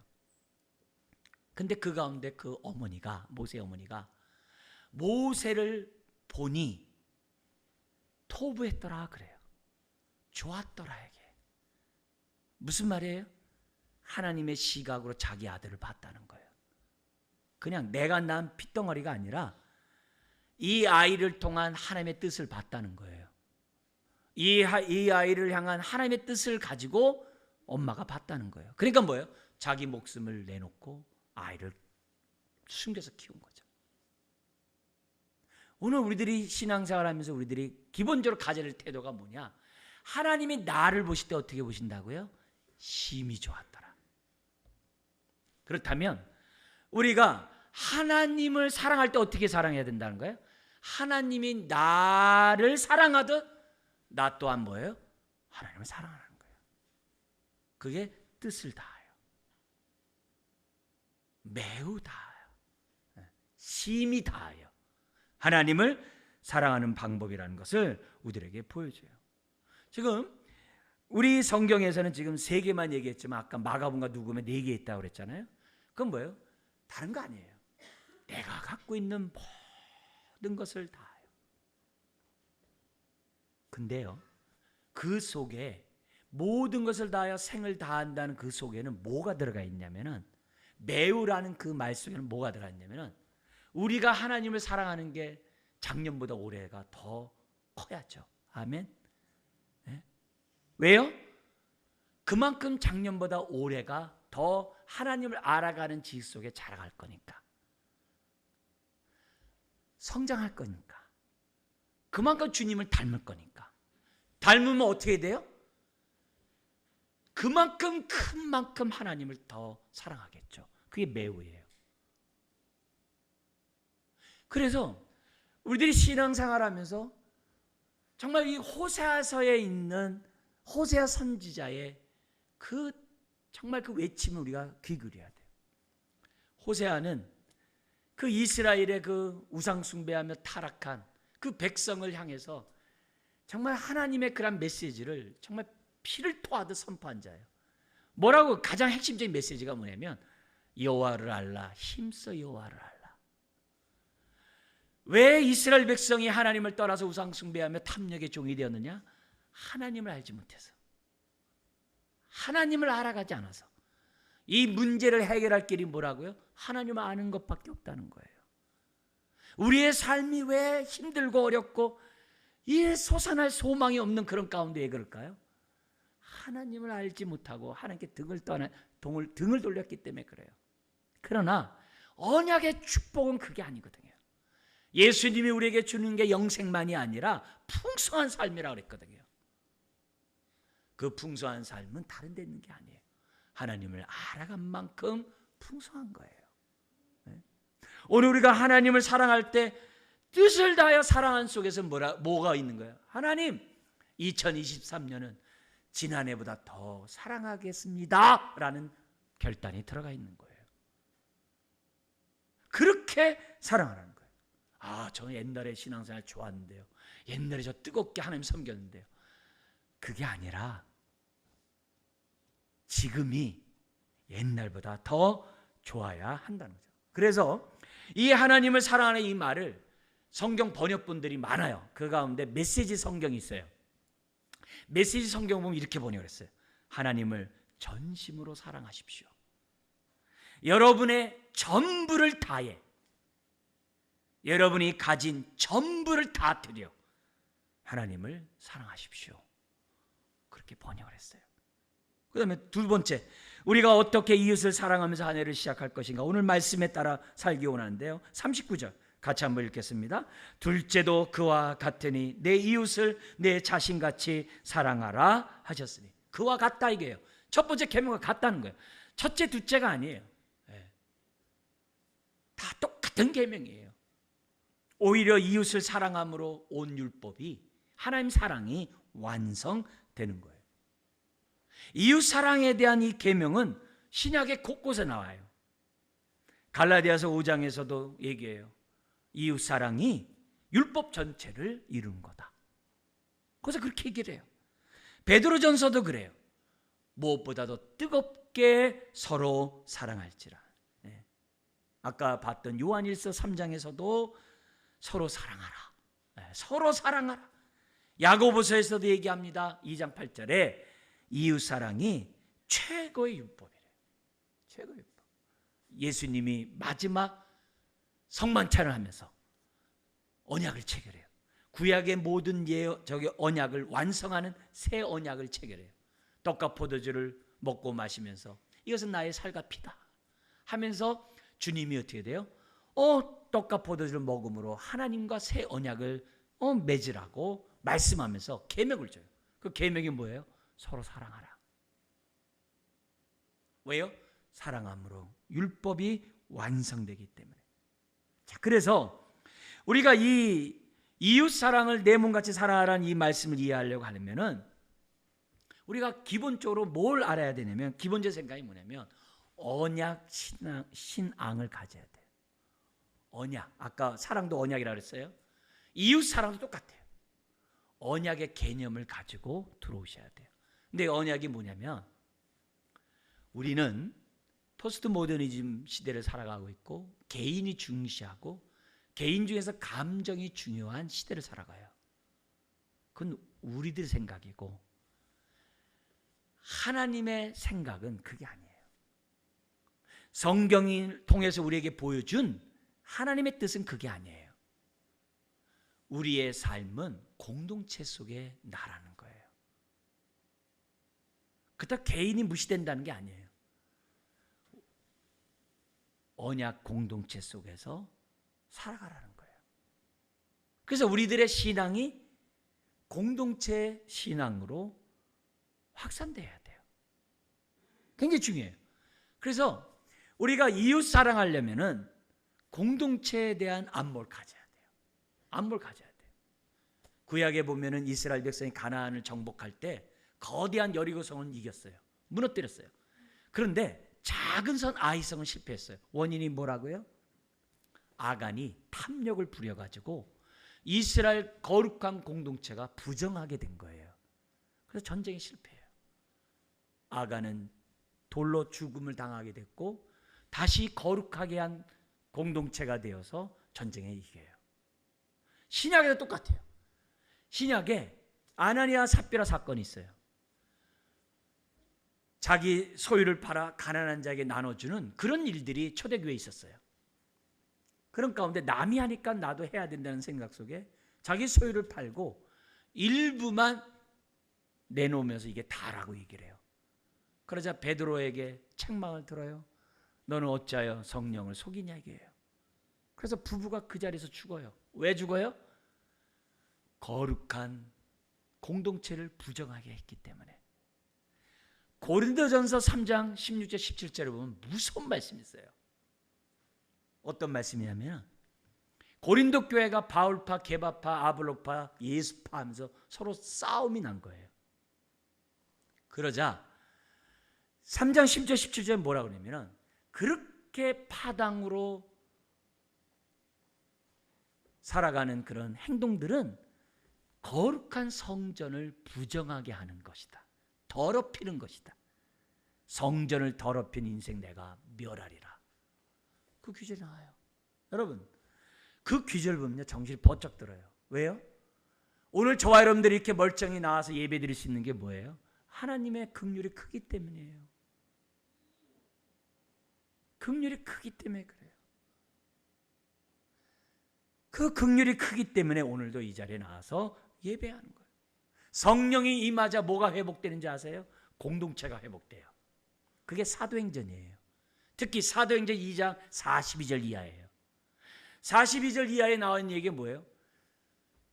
근데 그 가운데 그 어머니가, 모세의 어머니가 모세를 보니 토부했더라 그래요. 좋았더라. 이게 무슨 말이에요? 하나님의 시각으로 자기 아들을 봤다는 거예요. 그냥 내가 낳은 핏덩어리가 아니라 이 아이를 통한 하나님의 뜻을 봤다는 거예요. 이 아이를 향한 하나님의 뜻을 가지고 엄마가 봤다는 거예요. 그러니까 뭐예요? 자기 목숨을 내놓고 아이를 숨겨서 키운 거죠. 오늘 우리들이 신앙생활하면서 우리들이 기본적으로 가져야 될 태도가 뭐냐? 하나님이 나를 보실 때 어떻게 보신다고요? 심히 좋았더라. 그렇다면 우리가 하나님을 사랑할 때 어떻게 사랑해야 된다는 거예요? 하나님이 나를 사랑하듯 나 또한 뭐예요? 하나님을 사랑하는 거예요. 그게 뜻을 다해요. 매우 다해요. 심히 다해요. 하나님을 사랑하는 방법이라는 것을 우리들에게 보여줘요. 지금 우리 성경에서는 지금 3개만 얘기했지만 아까 마가복음과 누구면 4개 있다고 그랬잖아요. 그건 뭐예요? 다른 거 아니에요. 내가 갖고 있는 모든 것을 다해요. 근데요, 그 속에 모든 것을 다하여 생을 다한다는 그 속에는 뭐가 들어가 있냐면은, 매우라는 그 말 속에는 뭐가 들어가 있냐면은, 우리가 하나님을 사랑하는 게 작년보다 올해가 더 커야죠. 아멘. 네? 왜요? 그만큼 작년보다 올해가 더 하나님을 알아가는 지식 속에 자라갈 거니까, 성장할 거니까, 그만큼 주님을 닮을 거니까. 닮으면 어떻게 돼요? 그만큼 큰 만큼 하나님을 더 사랑하겠죠. 그게 매우예요. 그래서 우리들이 신앙생활하면서 정말 이 호세아서에 있는 호세아 선지자의 그 정말 그 외침을 우리가 귀 기울여야 돼요. 호세아는 그 이스라엘의 그 우상 숭배하며 타락한 그 백성을 향해서 정말 하나님의 그런 메시지를 정말 피를 토하듯 선포한 자예요. 뭐라고? 가장 핵심적인 메시지가 뭐냐면 여호와를 알라, 힘써 여호와를 알라. 왜 이스라엘 백성이 하나님을 떠나서 우상 숭배하며 탐욕의 종이 되었느냐? 하나님을 알지 못해서, 하나님을 알아가지 않아서. 이 문제를 해결할 길이 뭐라고요? 하나님을 아는 것밖에 없다는 거예요. 우리의 삶이 왜 힘들고 어렵고 이 솟아날 소망이 없는 그런 가운데 왜 그럴까요? 하나님을 알지 못하고 하나님께 등을 돌렸기 때문에 그래요. 그러나 언약의 축복은 그게 아니거든요. 예수님이 우리에게 주는 게 영생만이 아니라 풍성한 삶이라고 그랬거든요. 그 풍성한 삶은 다른 데 있는 게 아니에요. 하나님을 알아간 만큼 풍성한 거예요. 오늘 우리가 하나님을 사랑할 때 뜻을 다하여 사랑한 속에서 뭐가 있는 거예요? 하나님, 2023년은 지난해보다 더 사랑하겠습니다 라는 결단이 들어가 있는 거예요. 그렇게 사랑하라는 거예요. 아, 저는 옛날에 신앙생활 좋았는데요, 옛날에 저 뜨겁게 하나님 섬겼는데요. 그게 아니라 지금이 옛날보다 더 좋아야 한다는 거죠. 그래서 이 하나님을 사랑하는 이 말을 성경 번역본들이 많아요. 그 가운데 메시지 성경이 있어요. 메시지 성경 보면 이렇게 번역을 했어요. 하나님을 전심으로 사랑하십시오. 여러분의 전부를 다해, 여러분이 가진 전부를 다 드려 하나님을 사랑하십시오. 그렇게 번역을 했어요. 그 다음에 두 번째, 우리가 어떻게 이웃을 사랑하면서 한 해를 시작할 것인가. 오늘 말씀에 따라 살기 원하는데요. 39절 같이 한번 읽겠습니다. 둘째도 그와 같으니 내 이웃을 내 자신같이 사랑하라 하셨으니. 그와 같다 이게요. 첫 번째 계명과 같다는 거예요. 첫째 둘째가 아니에요. 다 똑같은 계명이에요. 오히려 이웃을 사랑함으로 온 율법이, 하나님 사랑이 완성되는 거예요. 이웃 사랑에 대한 이 계명은 신약의 곳곳에 나와요. 갈라디아서 5장에서도 얘기해요. 이웃 사랑이 율법 전체를 이루는 거다. 그래서 그렇게 얘기를 해요. 베드로전서도 그래요. 무엇보다도 뜨겁게 서로 사랑할지라. 아까 봤던 요한일서 3장에서도 서로 사랑하라. 서로 사랑하라. 야고보서에서도 얘기합니다. 2장 8절에 이웃 사랑이 최고의 율법이래요. 최고의 율법. 예수님이 마지막 성만찬을 하면서 언약을 체결해요. 구약의 모든 언약을 완성하는 새 언약을 체결해요. 떡과 포도주를 먹고 마시면서 이것은 나의 살과 피다 하면서 주님이 어떻게 돼요? 떡과 포도주를 먹음으로 하나님과 새 언약을 맺으라고 말씀하면서 계명을 줘요. 그 계명이 뭐예요? 서로 사랑하라. 왜요? 사랑함으로 율법이 완성되기 때문에. 자, 그래서 우리가 이 이웃 사랑을 내 몸같이 사랑하라는 이 말씀을 이해하려고 하려면은 우리가 기본적으로 뭘 알아야 되냐면, 기본적 생각이 뭐냐면 언약 신앙을 가져야 돼요. 언약, 아까 사랑도 언약이라고 그랬어요. 이웃 사랑도 똑같아요. 언약의 개념을 가지고 들어오셔야 돼요. 근데 언약이 뭐냐면, 우리는 포스트 모더니즘 시대를 살아가고 있고 개인이 중시하고 개인 중에서 감정이 중요한 시대를 살아가요. 그건 우리들 생각이고 하나님의 생각은 그게 아니에요. 성경을 통해서 우리에게 보여준 하나님의 뜻은 그게 아니에요. 우리의 삶은 공동체 속에 나라는 거예요. 그렇다고 개인이 무시된다는 게 아니에요. 언약 공동체 속에서 살아가라는 거예요. 그래서 우리들의 신앙이 공동체 신앙으로 확산돼야 돼요. 굉장히 중요해요. 그래서 우리가 이웃 사랑하려면은 공동체에 대한 안목을 가져야 돼요. 안목을 가져야 돼요. 구약에 보면은 이스라엘 백성이 가나안을 정복할 때 거대한 여리고성은 이겼어요. 무너뜨렸어요. 그런데 작은 선 아이성은 실패했어요. 원인이 뭐라고요? 아간이 탐욕을 부려가지고 이스라엘 거룩한 공동체가 부정하게 된 거예요. 그래서 전쟁이 실패해요. 아간은 돌로 죽음을 당하게 됐고 다시 거룩하게 한 공동체가 되어서 전쟁에 이겨요. 신약에도 똑같아요. 신약에 아나니아 삽비라 사건이 있어요. 자기 소유를 팔아 가난한 자에게 나눠주는 그런 일들이 초대교회에 있었어요. 그런 가운데 남이 하니까 나도 해야 된다는 생각 속에 자기 소유를 팔고 일부만 내놓으면서 이게 다라고 얘기를 해요. 그러자 베드로에게 책망을 들어요. 너는 어찌하여 성령을 속이냐 이게요. 그래서 부부가 그 자리에서 죽어요. 왜 죽어요? 거룩한 공동체를 부정하게 했기 때문에. 고린도전서 3장 16절 17절에 보면 무서운 말씀이 있어요. 어떤 말씀이냐면 고린도 교회가 바울파, 게바파, 아볼로파, 예수파 하면서 서로 싸움이 난 거예요. 그러자 3장 10절 17절에 뭐라고 그러냐면 그렇게 파당으로 살아가는 그런 행동들은 거룩한 성전을 부정하게 하는 것이다. 더럽히는 것이다. 성전을 더럽힌 인생 내가 멸하리라. 그 규절이 나와요. 여러분 그 규절 보면 정신이 번쩍 들어요. 왜요? 오늘 저와 여러분들이 이렇게 멀쩡히 나와서 예배 드릴 수 있는 게 뭐예요? 하나님의 긍휼이 크기 때문이에요. 긍휼이 크기 때문에 그래요. 그 긍휼이 크기 때문에 오늘도 이 자리에 나와서 예배하는 거예요. 성령이 임하자 뭐가 회복되는지 아세요? 공동체가 회복돼요. 그게 사도행전이에요. 특히 사도행전 2장 42절 이하예요. 42절 이하에 나와 있는 얘기가 뭐예요?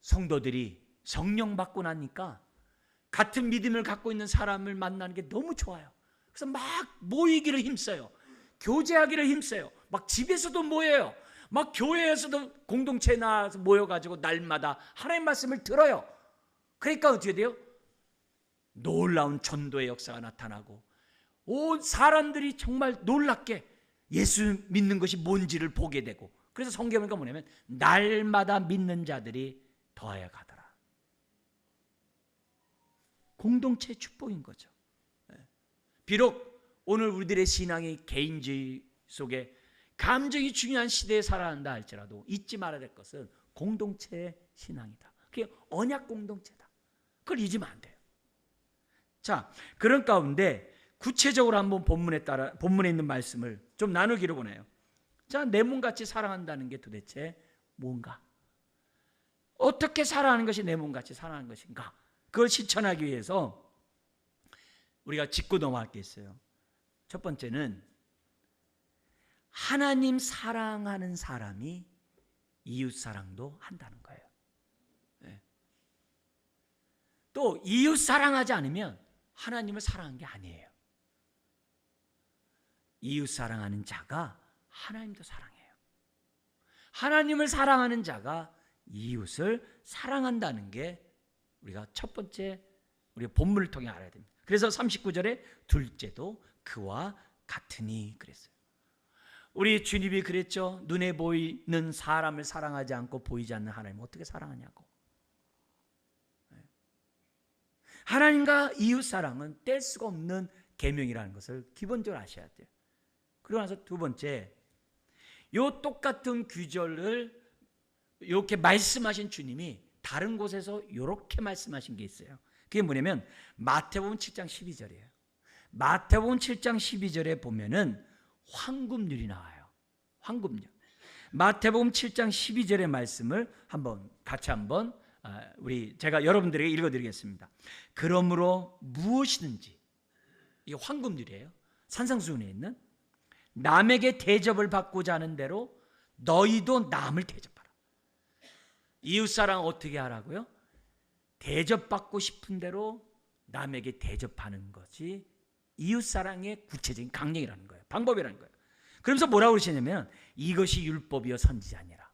성도들이 성령 받고 나니까 같은 믿음을 갖고 있는 사람을 만나는 게 너무 좋아요. 그래서 막 모이기를 힘써요. 교제하기를 힘써요. 막 집에서도 모여요. 막 교회에서도 공동체에 나와서 모여가지고 날마다 하나님의 말씀을 들어요. 그러니까 어떻게 돼요? 놀라운 전도의 역사가 나타나고 온 사람들이 정말 놀랍게 예수 믿는 것이 뭔지를 보게 되고, 그래서 성경에 보니까 뭐냐면 날마다 믿는 자들이 더하여 가더라. 공동체의 축복인 거죠. 비록 오늘 우리들의 신앙이 개인주의 속에 감정이 중요한 시대에 살아간다 할지라도 잊지 말아야 될 것은 공동체의 신앙이다. 그게 언약 공동체다. 그걸 잊으면 안 돼요. 자, 그런 가운데 구체적으로 한번 본문에 있는 말씀을 좀 나누기로 보내요. 자, 내 몸같이 사랑한다는 게 도대체 뭔가? 어떻게 살아가는 것이 내 몸같이 살아가는 것인가? 그걸 실천하기 위해서 우리가 짚고 넘어갈 게 있어요. 첫 번째는 하나님 사랑하는 사람이 이웃 사랑도 한다는 거예요. 네. 또 이웃 사랑하지 않으면 하나님을 사랑한 게 아니에요. 이웃 사랑하는 자가 하나님도 사랑해요. 하나님을 사랑하는 자가 이웃을 사랑한다는 게 우리가 첫 번째 우리 본문을 통해 알아야 됩니다. 그래서 39절에 둘째도 그와 같으니 그랬어요. 우리 주님이 그랬죠. 눈에 보이는 사람을 사랑하지 않고 보이지 않는 하나님 어떻게 사랑하냐고. 하나님과 이웃 사랑은 뗄 수가 없는 계명이라는 것을 기본적으로 아셔야 돼요. 그러고 나서 두 번째, 요 똑같은 규절을 이렇게 말씀하신 주님이 다른 곳에서 이렇게 말씀하신 게 있어요. 그게 뭐냐면 마태복음 7장 12절이에요. 마태복음 7장 12절에 보면은 황금률이 나와요. 황금률. 마태복음 7장 12절의 말씀을 같이 제가 여러분들에게 읽어드리겠습니다. 그러므로 무엇이든지, 이게 황금률이에요. 산상수훈에 있는 남에게 대접을 받고자 하는 대로 너희도 남을 대접하라. 이웃사랑 어떻게 하라고요? 대접받고 싶은 대로 남에게 대접하는 것이 이웃사랑의 구체적인 강령이라는 거예요. 방법이라는 거예요. 그러면서 뭐라고 그러시냐면 이것이 율법이요 선지자 아니라.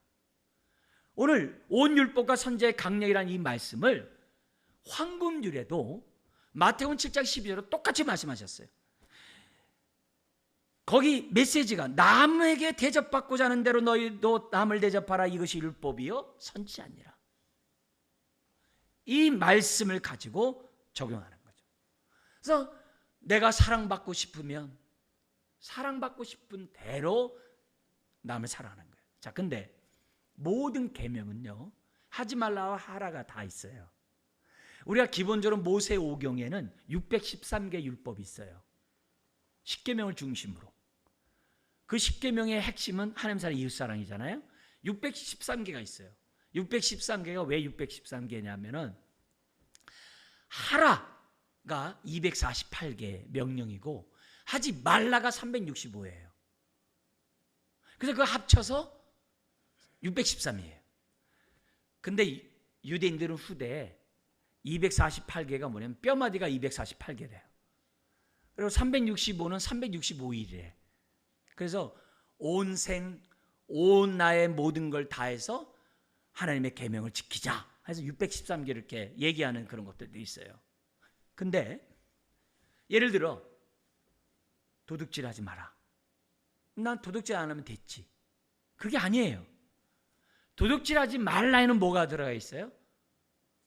오늘 온 율법과 선지자의 강령이라는 이 말씀을 황금률에도 마태복음 7장 12절로 똑같이 말씀하셨어요. 거기 메시지가 남에게 대접받고자 하는 대로 너희도 남을 대접하라. 이것이 율법이요 선지자 아니라. 이 말씀을 가지고 적용하는 거죠. 그래서 내가 사랑받고 싶으면 사랑받고 싶은 대로 남을 사랑하는 거예요. 자, 근데 모든 계명은요 하지 말라와 하라가 다 있어요. 우리가 기본적으로 모세 오경에는 613개 율법이 있어요. 10계명을 중심으로. 그 10계명의 핵심은 하나님 사랑 이웃 사랑이잖아요. 613개가 있어요. 613개가 왜 613개냐면은 하라가 248개 명령이고 하지 말라가 365예요. 그래서 그거 합쳐서 613이에요. 근데 유대인들은 후대에 248개가 뭐냐면 뼈마디가 248개래요. 그리고 365는 365일이래. 그래서 온 생, 온 나의 모든 걸 다해서 하나님의 계명을 지키자 해서 613개를 이렇게 얘기하는 그런 것들도 있어요. 근데 예를 들어 도둑질하지 마라. 난 도둑질 안 하면 됐지. 그게 아니에요. 도둑질하지 말라에는 뭐가 들어가 있어요?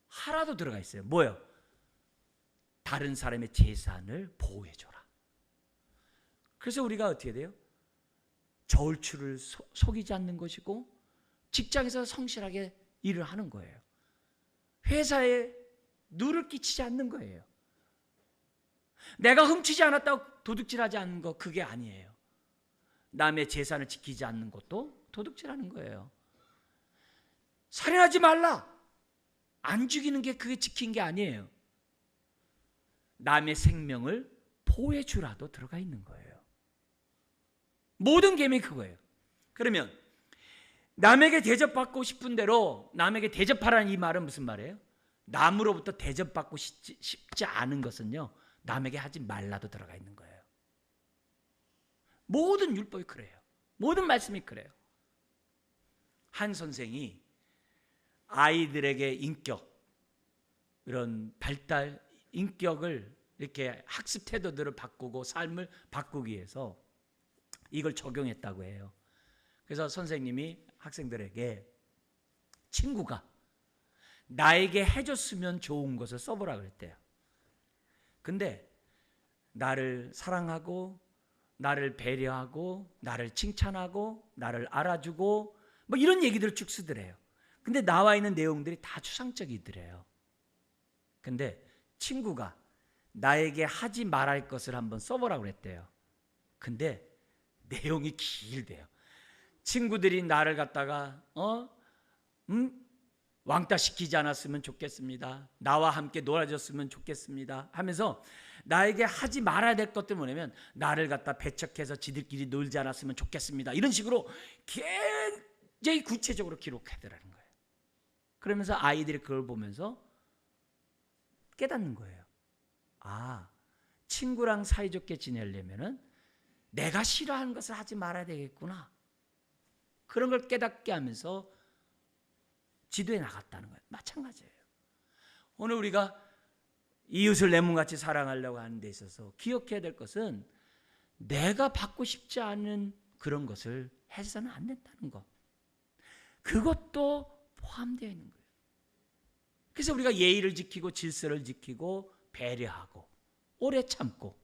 하라도 들어가 있어요. 뭐예요? 다른 사람의 재산을 보호해줘라. 그래서 우리가 어떻게 돼요? 저울추를 속이지 않는 것이고 직장에서 성실하게 일을 하는 거예요. 회사에 누를 끼치지 않는 거예요. 내가 훔치지 않았다고 도둑질하지 않는 거 그게 아니에요. 남의 재산을 지키지 않는 것도 도둑질하는 거예요. 살인하지 말라. 안 죽이는 게 그게 지킨 게 아니에요. 남의 생명을 보호해 주라도 들어가 있는 거예요. 모든 계명이 그거예요. 그러면 남에게 대접받고 싶은 대로 남에게 대접하라는 이 말은 무슨 말이에요? 남으로부터 대접받고 싶지 않은 것은요 남에게 하지 말라도 들어가 있는 거예요. 모든 율법이 그래요. 모든 말씀이 그래요. 한 선생이 아이들에게 인격, 이런 발달, 인격을 이렇게 학습 태도들을 바꾸고 삶을 바꾸기 위해서 이걸 적용했다고 해요. 그래서 선생님이 학생들에게 친구가 나에게 해줬으면 좋은 것을 써보라 그랬대요. 근데 나를 사랑하고 나를 배려하고 나를 칭찬하고 나를 알아주고 뭐 이런 얘기들을 쭉 쓰더래요. 근데 나와 있는 내용들이 다 추상적이더래요. 근데 친구가 나에게 하지 말할 것을 한번 써보라고 그랬대요. 근데 내용이 길대요. 친구들이 나를 갖다가 왕따 시키지 않았으면 좋겠습니다. 나와 함께 놀아줬으면 좋겠습니다. 하면서 나에게 하지 말아야 될 것들 뭐냐면 나를 갖다 배척해서 지들끼리 놀지 않았으면 좋겠습니다. 이런 식으로 굉장히 구체적으로 기록하더라는 거예요. 그러면서 아이들이 그걸 보면서 깨닫는 거예요. 아, 친구랑 사이좋게 지내려면은 내가 싫어하는 것을 하지 말아야 되겠구나. 그런 걸 깨닫게 하면서 지도해 나갔다는 거예요. 마찬가지예요. 오늘 우리가 이웃을 내 몸같이 사랑하려고 하는 데 있어서 기억해야 될 것은 내가 받고 싶지 않은 그런 것을 해서는 안 된다는 것. 그것도 포함되어 있는 거예요. 그래서 우리가 예의를 지키고 질서를 지키고 배려하고 오래 참고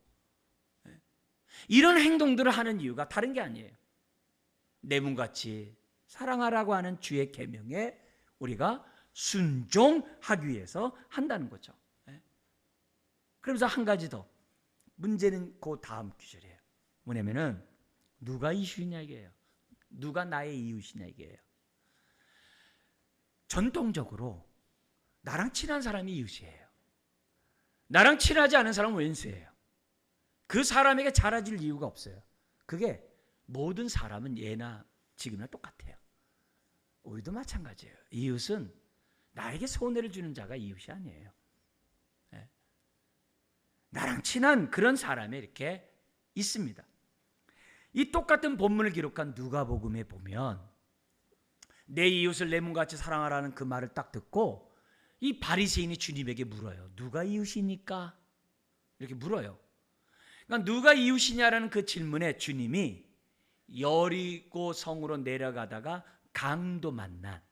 이런 행동들을 하는 이유가 다른 게 아니에요. 내 몸같이 사랑하라고 하는 주의 계명에 우리가 순종하기 위해서 한다는 거죠. 그러면서 한 가지 더. 문제는 그 다음 구절이에요. 뭐냐면은 누가 이웃이냐 이게요. 누가 나의 이웃이냐 이게요. 전통적으로 나랑 친한 사람이 이웃이에요. 나랑 친하지 않은 사람은 왼수예요. 그 사람에게 잘해줄 이유가 없어요. 그게 모든 사람은 예나 지금이나 똑같아요. 우리도 마찬가지예요. 이웃은 나에게 손해를 주는 자가 이웃이 아니에요. 나랑 친한 그런 사람이 이렇게 있습니다. 이 똑같은 본문을 기록한 누가복음에 보면 내 이웃을 내 몸같이 사랑하라는 그 말을 딱 듣고 이 바리새인이 주님에게 물어요. 누가 이웃이니까? 이렇게 물어요. 그러니까 누가 이웃이냐라는 그 질문에 주님이 여리고 성으로 내려가다가 강도 만난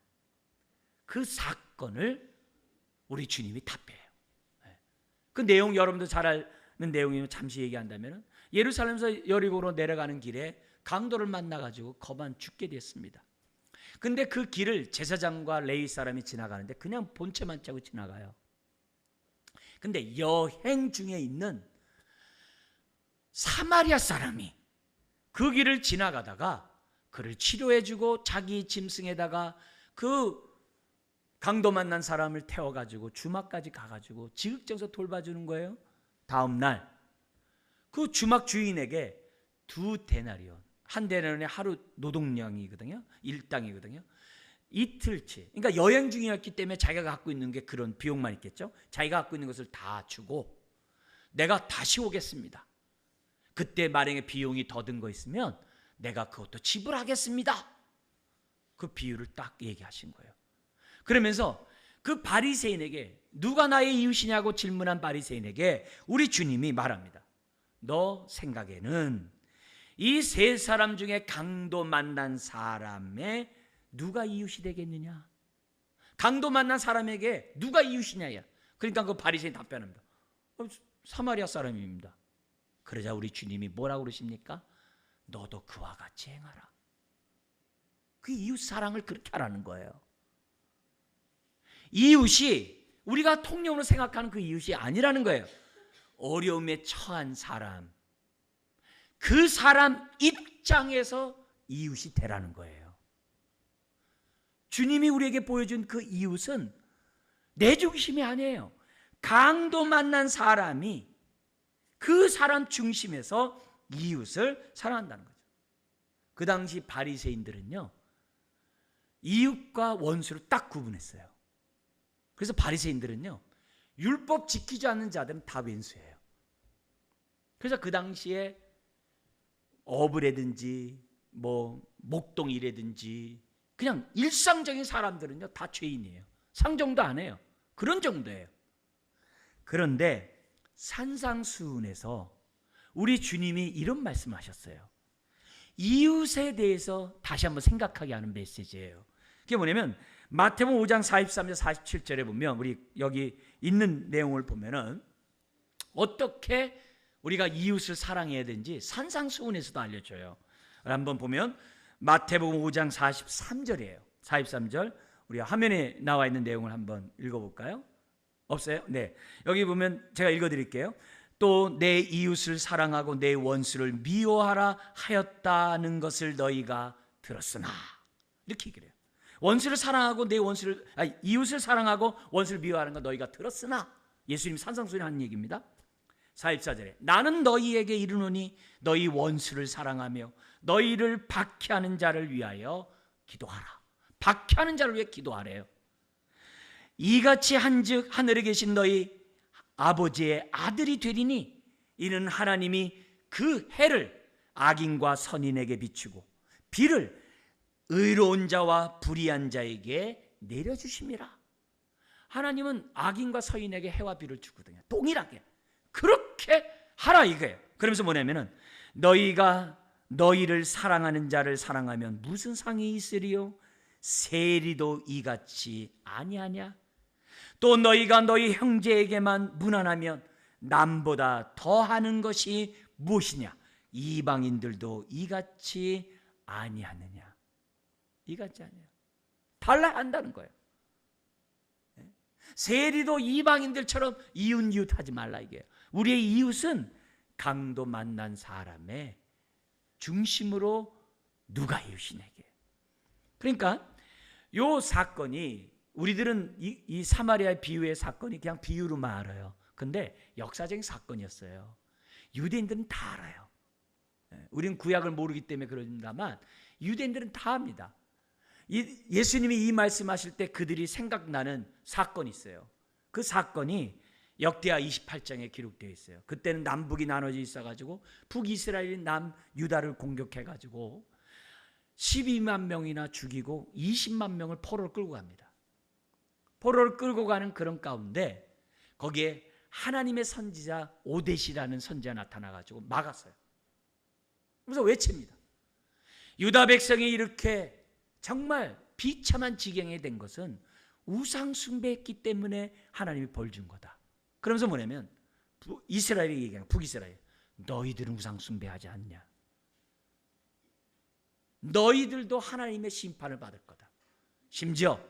그 사건을 우리 주님이 답해요. 그 내용 여러분도 잘 아는 내용이면 잠시 얘기한다면 예루살렘에서 여리고로 내려가는 길에 강도를 만나가지고 거만 죽게 됐습니다. 근데 그 길을 제사장과 레위 사람이 지나가는데 그냥 본체만 짜고 지나가요. 근데 여행 중에 있는 사마리아 사람이 그 길을 지나가다가 그를 치료해주고 자기 짐승에다가 그 강도 만난 사람을 태워가지고 주막까지 가가지고 지극정서 돌봐주는 거예요. 다음 날 그 주막 주인에게 2데나리온, 1데나리온이 하루 노동량이거든요. 일당이거든요. 이틀치, 그러니까 여행 중이었기 때문에 자기가 갖고 있는 게 그런 비용만 있겠죠. 자기가 갖고 있는 것을 다 주고 내가 다시 오겠습니다. 그때 만약에 비용이 더 든 거 있으면 내가 그것도 지불하겠습니다. 그 비유를 딱 얘기하신 거예요. 그러면서 그 바리새인에게 누가 나의 이웃이냐고 질문한 바리새인에게 우리 주님이 말합니다. 너 생각에는 이 3사람 중에 강도 만난 사람의 누가 이웃이 되겠느냐? 강도 만난 사람에게 누가 이웃이냐야. 그러니까 그 바리새인 답변합니다. 사마리아 사람입니다. 그러자 우리 주님이 뭐라고 그러십니까? 너도 그와 같이 행하라. 그 이웃 사랑을 그렇게 하라는 거예요. 이웃이 우리가 통용으로 생각하는 그 이웃이 아니라는 거예요. 어려움에 처한 사람, 그 사람 입장에서 이웃이 되라는 거예요. 주님이 우리에게 보여준 그 이웃은 내 중심이 아니에요. 강도 만난 사람이 그 사람 중심에서 이웃을 사랑한다는 거죠. 그 당시 바리새인들은요, 이웃과 원수를 딱 구분했어요. 그래서 바리새인들은요, 율법 지키지 않는 자들은 다 왼수예요. 그래서 그 당시에 어부라든지 뭐 목동이라든지 그냥 일상적인 사람들은요 다 죄인이에요. 상정도 안 해요. 그런 정도예요. 그런데 산상수훈에서 우리 주님이 이런 말씀하셨어요. 이웃에 대해서 다시 한번 생각하게 하는 메시지예요. 그게 뭐냐면 마태복음 5장 43절 47절에 보면 우리 여기 있는 내용을 보면은 어떻게 우리가 이웃을 사랑해야 되는지 산상수훈에서도 알려줘요. 한번 보면 마태복음 5장 43절이에요. 43절 우리 화면에 나와 있는 내용을 한번 읽어볼까요? 없어요? 네, 여기 보면 제가 읽어드릴게요. 또 내 이웃을 사랑하고 내 원수를 미워하라 하였다는 것을 너희가 들었으나, 이렇게 얘기해요. 원수를 사랑하고 이웃을 사랑하고 원수를 미워하는 거 너희가 들었으나, 예수님이 산상수훈에 하는 얘기입니다. 44절에 나는 너희에게 이르노니 너희 원수를 사랑하며 너희를 박해하는 자를 위하여 기도하라. 박해하는 자를 위해 기도하래요. 이같이 한즉 하늘에 계신 너희 아버지의 아들이 되리니 이는 하나님이 그 해를 악인과 선인에게 비추고 비를 의로운 자와 불의한 자에게 내려주심이라. 하나님은 악인과 서인에게 해와 비를 주거든요. 동일하게 그렇게 하라 이거예요. 그러면서 뭐냐면은 너희가 너희를 사랑하는 자를 사랑하면 무슨 상이 있으리요? 세리도 이같이 아니하냐? 또 너희가 너희 형제에게만 무난하면 남보다 더하는 것이 무엇이냐? 이방인들도 이같이 아니하느냐? 이같이 아니야. 달라야 한다는 거예요. 세리도 이방인들처럼 이웃하지 말라 이게요. 우리의 이웃은 강도 만난 사람의 중심으로 누가 이웃이냐게. 그러니까 요 사건이 우리들은 이 사마리아 비유의 사건이 그냥 비유로만 알아요. 근데 역사적인 사건이었어요. 유대인들은 다 알아요. 우리는 구약을 모르기 때문에 그런다만 유대인들은 다 압니다. 예수님이 이 말씀하실 때 그들이 생각나는 사건이 있어요. 그 사건이 역대하 28장에 기록되어 있어요. 그때는 남북이 나눠져 있어가지고 북이스라엘이 남유다를 공격해가지고 12만 명이나 죽이고 20만 명을 포로로 끌고 갑니다. 포로를 끌고 가는 그런 가운데 거기에 하나님의 선지자 오뎃이라는 선지자 나타나가지고 막았어요. 그래서 외칩니다. 유다 백성이 이렇게 정말 비참한 지경에 된 것은 우상 숭배했기 때문에 하나님이 벌 준 거다. 그러면서 뭐냐면 이스라엘이 얘기하는 북이스라엘, 너희들은 우상 숭배하지 않냐? 너희들도 하나님의 심판을 받을 거다. 심지어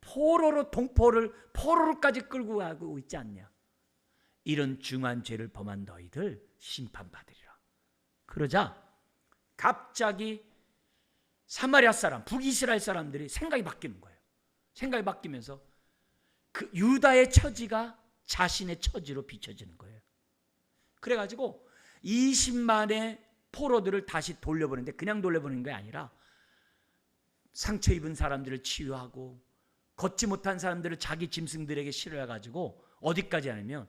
포로로 동포를 포로로까지 끌고 가고 있지 않냐? 이런 중한 죄를 범한 너희들 심판받으리라. 그러자 갑자기 사마리아 사람, 북이스라엘 사람들이 생각이 바뀌는 거예요. 생각이 바뀌면서 그 유다의 처지가 자신의 처지로 비춰지는 거예요. 그래가지고 20만의 포로들을 다시 돌려보는데 그냥 돌려보는 게 아니라 상처 입은 사람들을 치유하고 걷지 못한 사람들을 자기 짐승들에게 실어가지고 어디까지 하냐면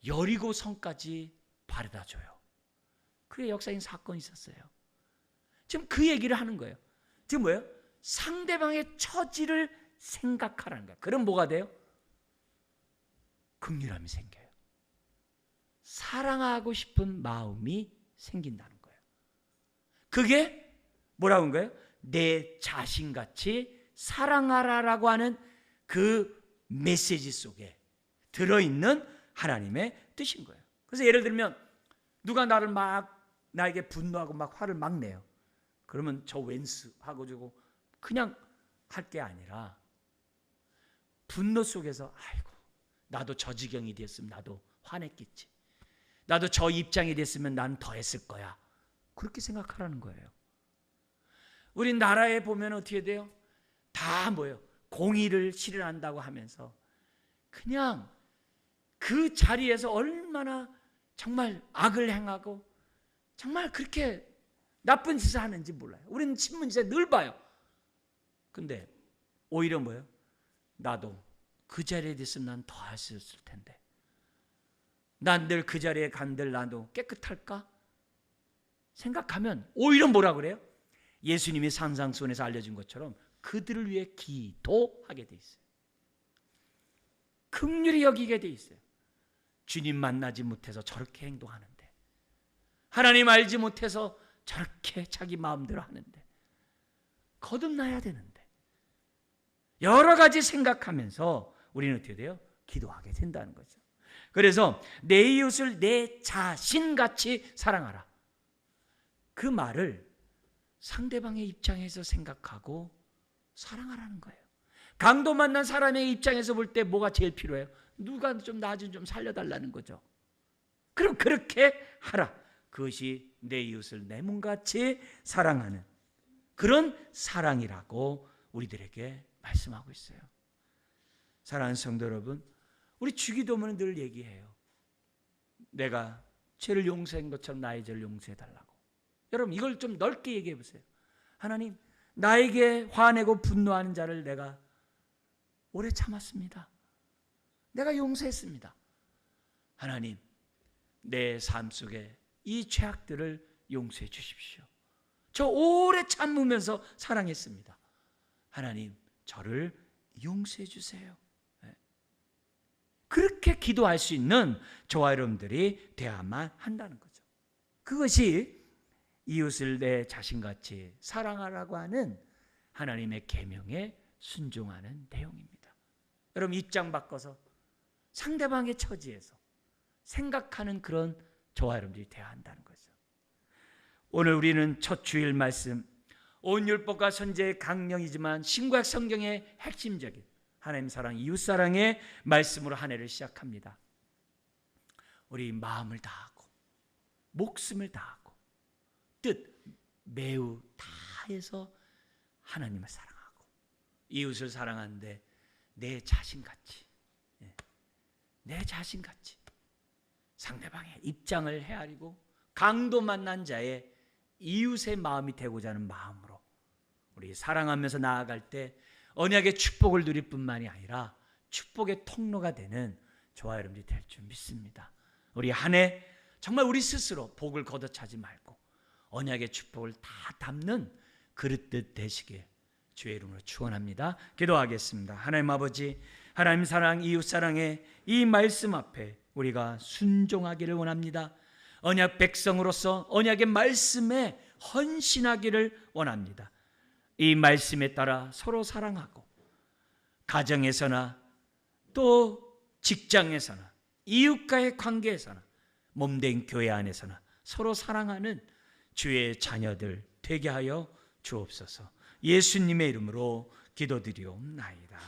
여리고 성까지 바래다 줘요. 그게 역사적인 사건이 있었어요. 지금 그 얘기를 하는 거예요. 지금 뭐예요? 상대방의 처지를 생각하라는 거예요. 그럼 뭐가 돼요? 긍휼함이 생겨요. 사랑하고 싶은 마음이 생긴다는 거예요. 그게 뭐라고 한 거예요? 내 자신같이 사랑하라라고 하는 그 메시지 속에 들어있는 하나님의 뜻인 거예요. 그래서 예를 들면 누가 나에게 분노하고 막 화를 막 내요. 그러면 저 웬수 하고 주고 그냥 할 게 아니라 분노 속에서 아이고 나도 저 지경이 됐으면 나도 화냈겠지. 나도 저 입장이 됐으면 난 더 했을 거야. 그렇게 생각하라는 거예요. 우리 나라에 보면 어떻게 돼요? 다 뭐예요? 공의를 실현한다고 하면서 그냥 그 자리에서 얼마나 정말 악을 행하고 정말 그렇게 나쁜 짓을 하는지 몰라요. 우리는 신문지에 늘 봐요. 근데 오히려 뭐예요? 나도 그 자리에 있으면 난 더 했을 텐데. 난 늘 그 자리에 간들 나도 깨끗할까? 생각하면 오히려 뭐라 그래요? 예수님이 산상수훈에서 알려준 것처럼 그들을 위해 기도하게 돼 있어요. 긍휼히 여기게 돼 있어요. 주님 만나지 못해서 저렇게 행동하는데, 하나님 알지 못해서 저렇게 자기 마음대로 하는데, 거듭나야 되는데, 여러 가지 생각하면서 우리는 어떻게 돼요? 기도하게 된다는 거죠. 그래서 내 이웃을 내 자신같이 사랑하라. 그 말을 상대방의 입장에서 생각하고 사랑하라는 거예요. 강도 만난 사람의 입장에서 볼 때 뭐가 제일 필요해요? 누가 좀 나 좀 살려달라는 거죠. 그럼 그렇게 하라. 그것이 내 이웃을 내 몸같이 사랑하는 그런 사랑이라고 우리들에게 말씀하고 있어요. 사랑하는 성도 여러분, 우리 주기도문은 늘 얘기해요. 내가 죄를 용서한 것처럼 나의 죄를 용서해달라고. 여러분 이걸 좀 넓게 얘기해 보세요. 하나님, 나에게 화내고 분노하는 자를 내가 오래 참았습니다. 내가 용서했습니다. 하나님, 내 삶 속에 이 죄악들을 용서해 주십시오. 저 오래 참으면서 사랑했습니다. 하나님, 저를 용서해 주세요. 그렇게 기도할 수 있는 저와 여러분들이 되어야만 한다는 거죠. 그것이 이웃을 내 자신같이 사랑하라고 하는 하나님의 계명에 순종하는 내용입니다. 여러분 입장 바꿔서 상대방의 처지에서 생각하는 그런 저와 여러분들이 되어야 한다는 거죠. 오늘 우리는 첫 주일 말씀, 온 율법과 선지의 강령이지만 신구약 성경의 핵심적인 하나님 사랑, 이웃 사랑의 말씀으로 한 해를 시작합니다. 우리 마음을 다하고 목숨을 다하고 뜻 매우 다해서 하나님을 사랑하고 이웃을 사랑하는데 내 자신같이, 내 자신같이 상대방의 입장을 헤아리고 강도 만난 자의 이웃의 마음이 되고자 하는 마음으로 우리 사랑하면서 나아갈 때 언약의 축복을 누릴 뿐만이 아니라 축복의 통로가 되는 저와 여러분들이 될 줄 믿습니다. 우리 한 해 정말 우리 스스로 복을 걷어차지 말고 언약의 축복을 다 담는 그릇들 되시길 주의 이름으로 축원합니다. 기도하겠습니다. 하나님 아버지, 하나님 사랑, 이웃 사랑의 이 말씀 앞에 우리가 순종하기를 원합니다. 언약 백성으로서 언약의 말씀에 헌신하기를 원합니다. 이 말씀에 따라 서로 사랑하고 가정에서나 또 직장에서나 이웃과의 관계에서나 몸된 교회 안에서나 서로 사랑하는 주의 자녀들 되게 하여 주옵소서. 예수님의 이름으로 기도드리옵나이다.